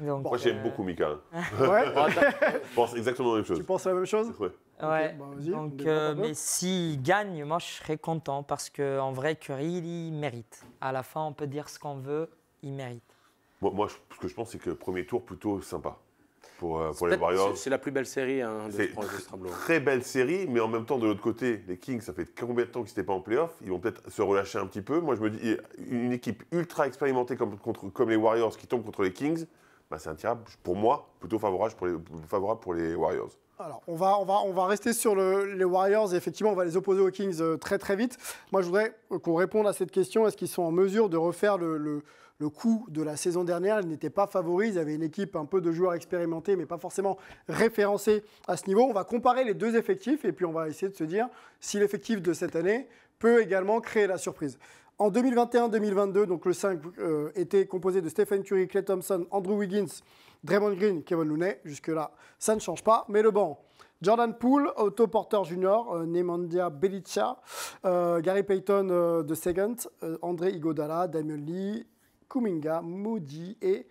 Donc, moi, j'aime beaucoup Mika. Ouais. Je pense exactement la même chose. Tu penses la même chose? Ouais. Ouais. Okay, donc, mais s'il gagne, moi, je serais content parce qu'en vrai, Curry, il mérite. À la fin, on peut dire ce qu'on veut, il mérite. Moi, ce que je pense, c'est que le premier tour, plutôt sympa. Pour les Warriors. C'est la plus belle série de c'est une très belle série, mais en même temps, de l'autre côté, les Kings, ça fait combien de temps qu'ils n'étaient pas en play-off? Ils vont peut-être se relâcher un petit peu. Moi, je me dis, une équipe ultra expérimentée comme les Warriors qui tombe contre les Kings, c'est un tirage, pour moi, plutôt favorable pour les Warriors. Alors, on va rester sur les Warriors et effectivement, on va les opposer aux Kings très très vite. Moi, je voudrais qu'on réponde à cette question. Est-ce qu'ils sont en mesure de refaire le coup de la saison dernière? Ils n'étaient pas favoris. Ils avaient une équipe un peu de joueurs expérimentés, mais pas forcément référencés à ce niveau. On va comparer les deux effectifs et puis on va essayer de se dire si l'effectif de cette année peut également créer la surprise. En 2021-2022, donc le 5 était composé de Stephen Curry, Klay Thompson, Andrew Wiggins, Draymond Green, Kevin Looney. Jusque-là, ça ne change pas. Mais le banc, Jordan Poole, Otto Porter Jr., Nemanja Bjelica, Gary Payton II, André Iguodala, Damian Lee, Kuminga, Moody et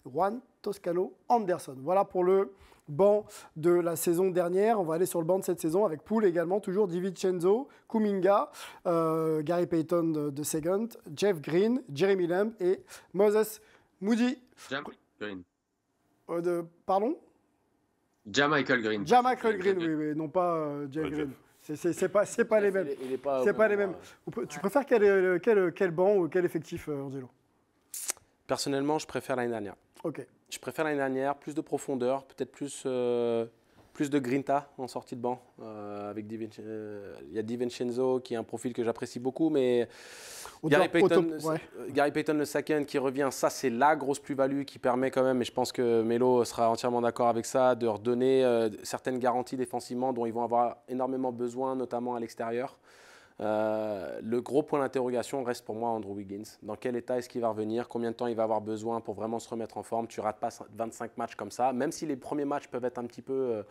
Juan Toscano Anderson. Voilà pour le banc de la saison dernière. On va aller sur le banc de cette saison avec Poole également, toujours DiVincenzo, Kuminga, Gary Payton II, Jeff Green, Jeremy Lamb et Moses Moody. Green. Pardon? Jamichael Green. Jamichael Green, oui, non pas Jeff Green. C'est pas les mêmes. C'est pas les mêmes. Tu préfères quel banc ou quel effectif, Angelo? Personnellement, je préfère l'année dernière. Ok. Je préfère l'année dernière, plus de profondeur, peut-être plus de grinta en sortie de banc. Il y a DiVincenzo qui est un profil que j'apprécie beaucoup, mais Gary Payton II qui revient, ça c'est la grosse plus-value qui permet quand même, et je pense que Melo sera entièrement d'accord avec ça, de redonner certaines garanties défensivement dont ils vont avoir énormément besoin, notamment à l'extérieur. Le gros point d'interrogation reste pour moi Andrew Wiggins. Dans quel état est-ce qu'il va revenir? Combien de temps il va avoir besoin pour vraiment se remettre en forme? Tu rates pas 25 matchs comme ça, même si les premiers matchs peuvent être un petit peu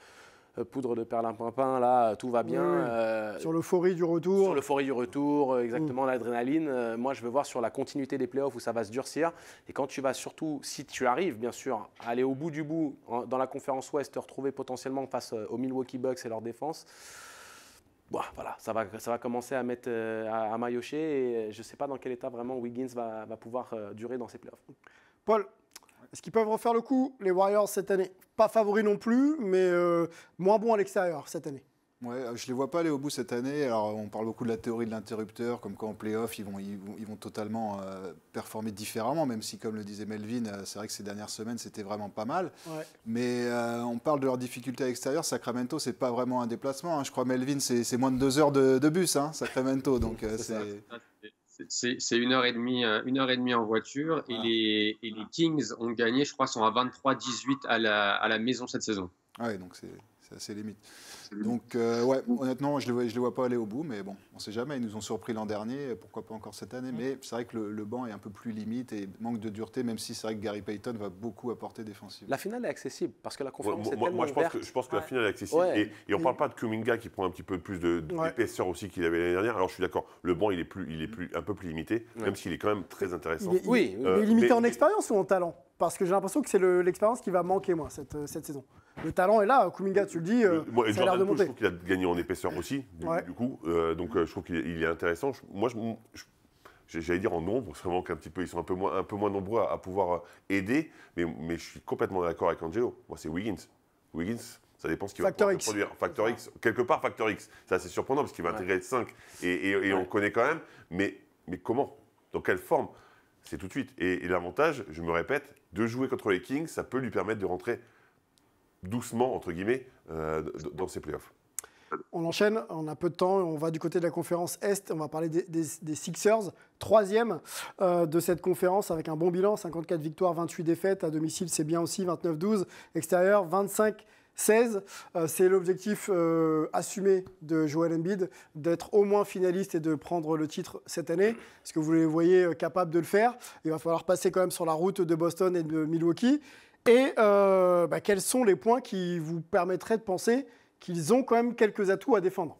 poudre de perlimpinpin, là tout va bien. Sur l'euphorie du retour. Sur l'euphorie du retour, exactement, l'adrénaline. Moi je veux voir sur la continuité des playoffs où ça va se durcir. Et quand tu vas surtout, si tu arrives bien sûr, à aller au bout du bout dans la conférence Ouest, te retrouver potentiellement face aux Milwaukee Bucks et leur défense. Voilà, ça va commencer à mettre à maillotcher et je ne sais pas dans quel état vraiment Wiggins va pouvoir durer dans ces playoffs. Paul, est-ce qu'ils peuvent refaire le coup, les Warriors, cette année? Pas favoris non plus, mais moins bons à l'extérieur cette année. Ouais, je ne les vois pas aller au bout cette année. Alors, on parle beaucoup de la théorie de l'interrupteur, comme quoi en play-off, ils vont totalement performer différemment, même si, comme le disait Melvin, c'est vrai que ces dernières semaines, c'était vraiment pas mal. Ouais. Mais on parle de leurs difficultés à l'extérieur. Sacramento, c'est pas vraiment un déplacement. Hein. Je crois, Melvin, c'est moins de 2 heures de bus, hein, Sacramento. Donc, c'est 1h30 en voiture. Ah. Et les Kings ont gagné, je crois, sont à 23-18 à la maison cette saison. Ouais, donc C'est assez limite. Donc, ouais, honnêtement, je les vois pas aller au bout, mais bon, on ne sait jamais. Ils nous ont surpris l'an dernier, pourquoi pas encore cette année. Mais c'est vrai que le banc est un peu plus limite et manque de dureté, même si c'est vrai que Gary Payton va beaucoup apporter défensivement. La finale est accessible parce que la conférence est tellement ouverte. Je pense que la finale est accessible. Ouais. Et on ne parle pas de Kuminga qui prend un petit peu plus d'épaisseur aussi qu'il avait l'année dernière. Alors, je suis d'accord, le banc, il est un peu plus limité, même s'il est quand même très intéressant. Il est limité en expérience ou en talent? Parce que j'ai l'impression que c'est l'expérience qui va manquer, moi, cette saison. Le talent est là, Kuminga, tu le dis, ça a l'air de monter. Je trouve qu'il a gagné en épaisseur aussi, du coup. Donc, je trouve qu'il est intéressant. Moi, j'allais dire en nombre, ça manque un petit peu. Ils sont un peu moins nombreux à pouvoir aider. Mais je suis complètement d'accord avec Angelo. Moi, c'est Wiggins. Wiggins, ça dépend ce qu'il va produire. Factor X, quelque part, Factor X. C'est assez surprenant parce qu'il va intégrer 5 et on le connaît quand même. Mais comment? Dans quelle forme? C'est tout de suite. Et l'avantage, je me répète, de jouer contre les Kings, ça peut lui permettre de rentrer doucement, entre guillemets, dans ses playoffs. On enchaîne, on a peu de temps, on va du côté de la conférence Est, on va parler des Sixers, 3e de cette conférence avec un bon bilan, 54 victoires, 28 défaites, à domicile c'est bien aussi, 29-12, extérieur 25-16. C'est l'objectif assumé de Joel Embiid, d'être au moins finaliste et de prendre le titre cette année. Est-ce que vous les voyez capables de le faire? Il va falloir passer quand même sur la route de Boston et de Milwaukee. Et quels sont les points qui vous permettraient de penser qu'ils ont quand même quelques atouts à défendre?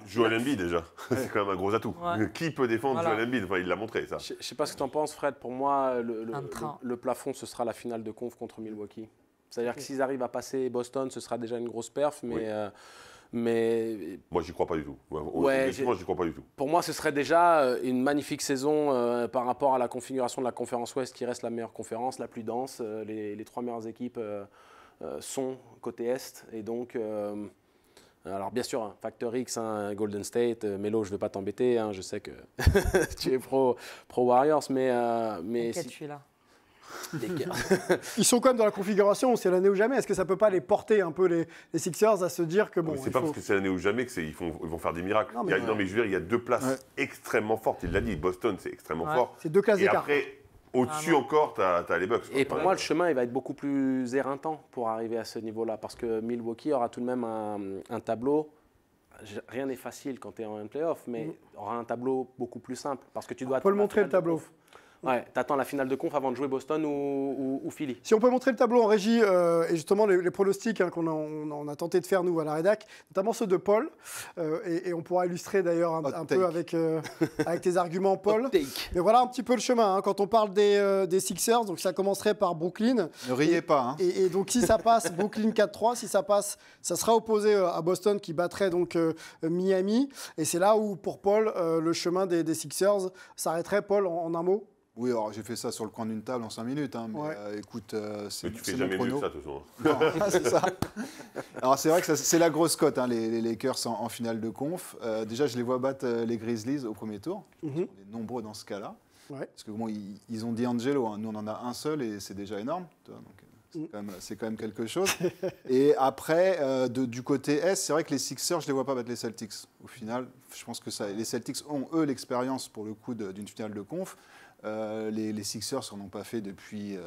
Joel Embiid déjà, c'est quand même un gros atout. Ouais. Qui peut défendre Joel Embiid? Enfin, il l'a montré ça. Je ne sais pas ce que tu en penses, Fred. Pour moi, le plafond, ce sera la finale de conf contre Milwaukee. C'est-à-dire que s'ils arrivent à passer Boston, ce sera déjà une grosse perf, mais moi, j'y crois pas du tout. Honnêtement, j'y crois pas du tout. Pour moi, ce serait déjà une magnifique saison par rapport à la configuration de la conférence Ouest, qui reste la meilleure conférence, la plus dense. Les 3 meilleures équipes sont côté Est. Et donc, alors bien sûr, Factor X, Golden State, Melo, je ne vais pas t'embêter. Je sais que tu es pro Warriors, mais si je suis là. Ils sont quand même dans la configuration, c'est l'année ou jamais. Est-ce que ça ne peut pas les porter un peu les Sixers à se dire que bon. C'est pas parce que c'est l'année ou jamais qu'ils vont faire des miracles. Non, mais je veux dire, il y a 2 places extrêmement fortes. Il l'a dit, Boston, c'est extrêmement fort. C'est 2 classes d'écart. Et après, au-dessus encore, tu as les Bucks. Et pour moi, le chemin, il va être beaucoup plus éreintant pour arriver à ce niveau-là. Parce que Milwaukee aura tout de même un tableau. Rien n'est facile quand tu es en playoff, mais aura un tableau beaucoup plus simple. Parce que tu dois. On peut le montrer le tableau. Ouais, t'attends la finale de conf avant de jouer Boston ou Philly. Si on peut montrer le tableau en régie et justement les pronostics qu'on a tenté de faire nous à la rédac, notamment ceux de Paul, et on pourra illustrer d'ailleurs un peu avec tes arguments, Paul. Mais voilà un petit peu le chemin. Quand on parle des Sixers, donc ça commencerait par Brooklyn. Ne riez pas. Et donc si ça passe, Brooklyn 4-3, si ça passe, ça sera opposé à Boston qui battrait donc Miami. Et c'est là où pour Paul, le chemin des Sixers s'arrêterait. Paul, en un mot? Oui, alors j'ai fait ça sur le coin d'une table en 5 minutes, mais écoute, c'est mon chrono. Tu fais jamais mieux que ça, de toute façon. Non, c'est ça. Alors c'est vrai que c'est la grosse cote, les Lakers en finale de conf. Déjà, je les vois battre les Grizzlies au premier tour. Ils sont nombreux dans ce cas-là. Ouais. Parce que bon, ils ont D'Angelo, nous on en a un seul et c'est déjà énorme. Donc, c'est quand même quelque chose. Et après, du côté Est, c'est vrai que les Sixers, je ne les vois pas battre les Celtics. Au final, je pense que les Celtics ont, eux, l'expérience pour le coup d'une finale de conf. Les Sixers n'en ont pas fait depuis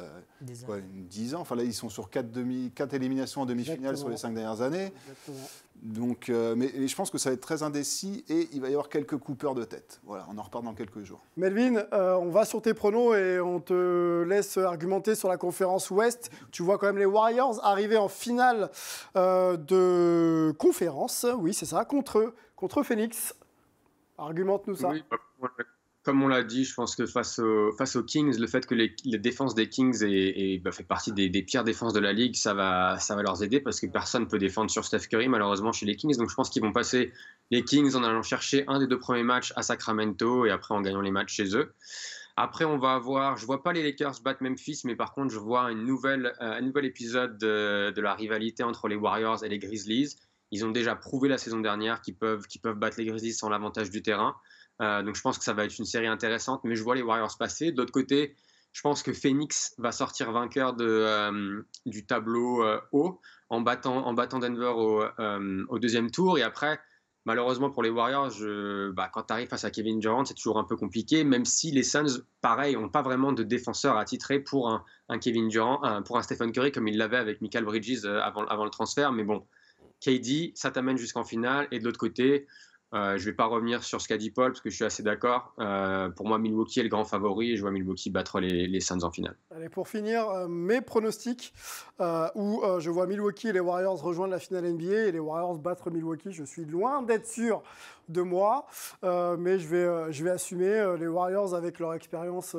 10 ans. Enfin, là, ils sont sur 4 éliminations en demi-finale sur les 5 dernières années. Exactement. Donc, mais je pense que ça va être très indécis et il va y avoir quelques coupeurs de tête. Voilà, on en repart dans quelques jours. Melvin, on va sur tes pronos et on te laisse argumenter sur la conférence Ouest. Tu vois quand même les Warriors arriver en finale de conférence. Oui, c'est ça, contre Phoenix. Argumente-nous ça. Oui. Comme on l'a dit, je pense que face aux Kings, le fait que les défenses des Kings fait partie des pires défenses de la ligue, ça va leur aider parce que personne ne peut défendre sur Steph Curry malheureusement chez les Kings. Donc je pense qu'ils vont passer les Kings en allant chercher un des 2 premiers matchs à Sacramento et après en gagnant les matchs chez eux. Après, on va avoir, je vois pas les Lakers battre Memphis, mais par contre, je vois un nouvel épisode de la rivalité entre les Warriors et les Grizzlies. Ils ont déjà prouvé la saison dernière qu'ils peuvent battre les Grizzlies sans l'avantage du terrain. Donc je pense que ça va être une série intéressante, mais je vois les Warriors passer. De l'autre côté, je pense que Phoenix va sortir vainqueur du tableau haut en battant Denver au 2e tour. Et après, malheureusement pour les Warriors, quand tu arrives face à Kevin Durant, c'est toujours un peu compliqué, même si les Suns, pareil, n'ont pas vraiment de défenseur attitré pour un Kevin Durant, pour un Stephen Curry, comme il l'avait avec Mikal Bridges avant le transfert. Mais bon, KD, ça t'amène jusqu'en finale. Et de l'autre côté, je ne vais pas revenir sur ce qu'a dit Paul, parce que je suis assez d'accord. Pour moi, Milwaukee est le grand favori et je vois Milwaukee battre les Suns en finale. Allez, pour finir, mes pronostics, où je vois Milwaukee et les Warriors rejoindre la finale NBA et les Warriors battre Milwaukee. Je suis loin d'être sûr de moi, mais je vais assumer les Warriors avec leur expérience.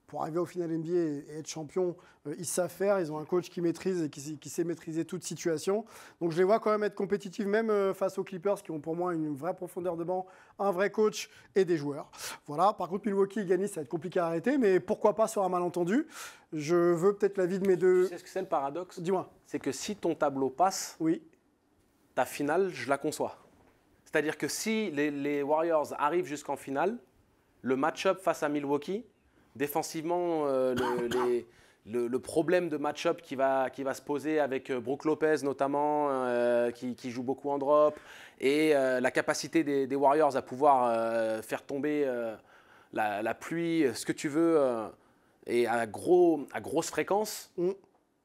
Pour arriver au final NBA et être champion, ils savent faire. Ils ont un coach qui maîtrise et qui sait maîtriser toute situation. Donc je les vois quand même être compétitifs, même face aux Clippers, qui ont pour moi une vraie profondeur de banc, un vrai coach et des joueurs. Voilà. Par contre, Milwaukee gagner, ça va être compliqué à arrêter, mais pourquoi pas sur un malentendu. Je veux peut-être l'avis de mes deux. Tu sais ce que c'est le paradoxe? Dis-moi. C'est que si ton tableau passe, oui, ta finale, je la conçois. C'est-à-dire que si les Warriors arrivent jusqu'en finale, le match-up face à Milwaukee, défensivement, le problème de match-up qui va se poser avec Brook Lopez notamment, qui joue beaucoup en drop, et la capacité des Warriors à pouvoir faire tomber la pluie, ce que tu veux, et à grosse fréquence,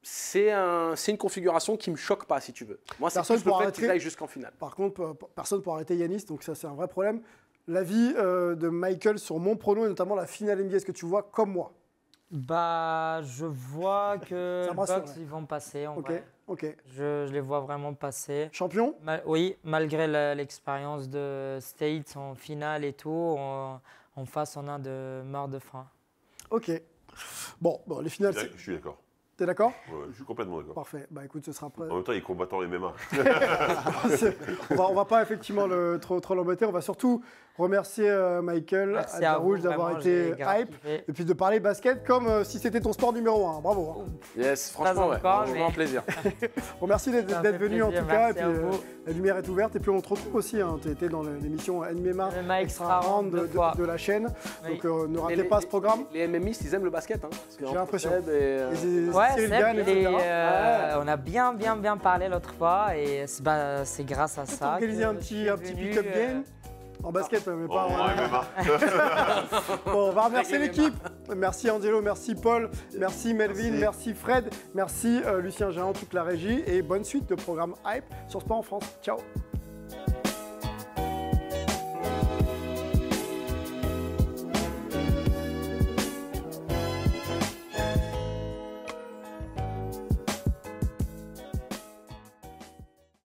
c'est une configuration qui ne me choque pas, si tu veux. Moi, c'est plus le fait qu'ils aillent jusqu'en finale. Par contre, personne pour arrêter Giannis, donc ça, c'est un vrai problème. L'avis de Michael sur mon prono, et notamment la finale NBA, est-ce que tu vois comme moi? Je vois que les Bucks, ils vont passer en vrai. Ok. Je les vois vraiment passer. Champion? Oui, malgré l'expérience de State en finale et tout, en face, on a de mort de faim. Ok. Bon, les finales... Je suis d'accord. T'es d'accord? Ouais, je suis complètement d'accord. Parfait. Bah écoute, ce sera prêt. En même temps, il est combattant MMA. on va pas effectivement trop l'embêter. On va surtout remercier Michael Adjarouche d'avoir été hype et puis de parler basket comme si c'était ton sport numéro 1. Bravo. Yes, franchement, un plaisir. Merci d'être venu en tout cas. Et puis, la lumière est ouverte. Et puis on te retrouve aussi. Tu étais dans l'émission MMA Extra Round de la chaîne. Oui. Donc ne ratez pas ce programme. Les MMistes, ils aiment le basket. Hein, j'ai l'impression. On a bien parlé l'autre fois et c'est grâce à ça. Organiser un petit pick-up game en basket, mais pas en Bon, on va remercier l'équipe. Merci Angelo, merci Paul, merci Melvin, merci Fred, merci Lucien Géant, toute la régie et bonne suite de programme Hype sur Sport en France. Ciao.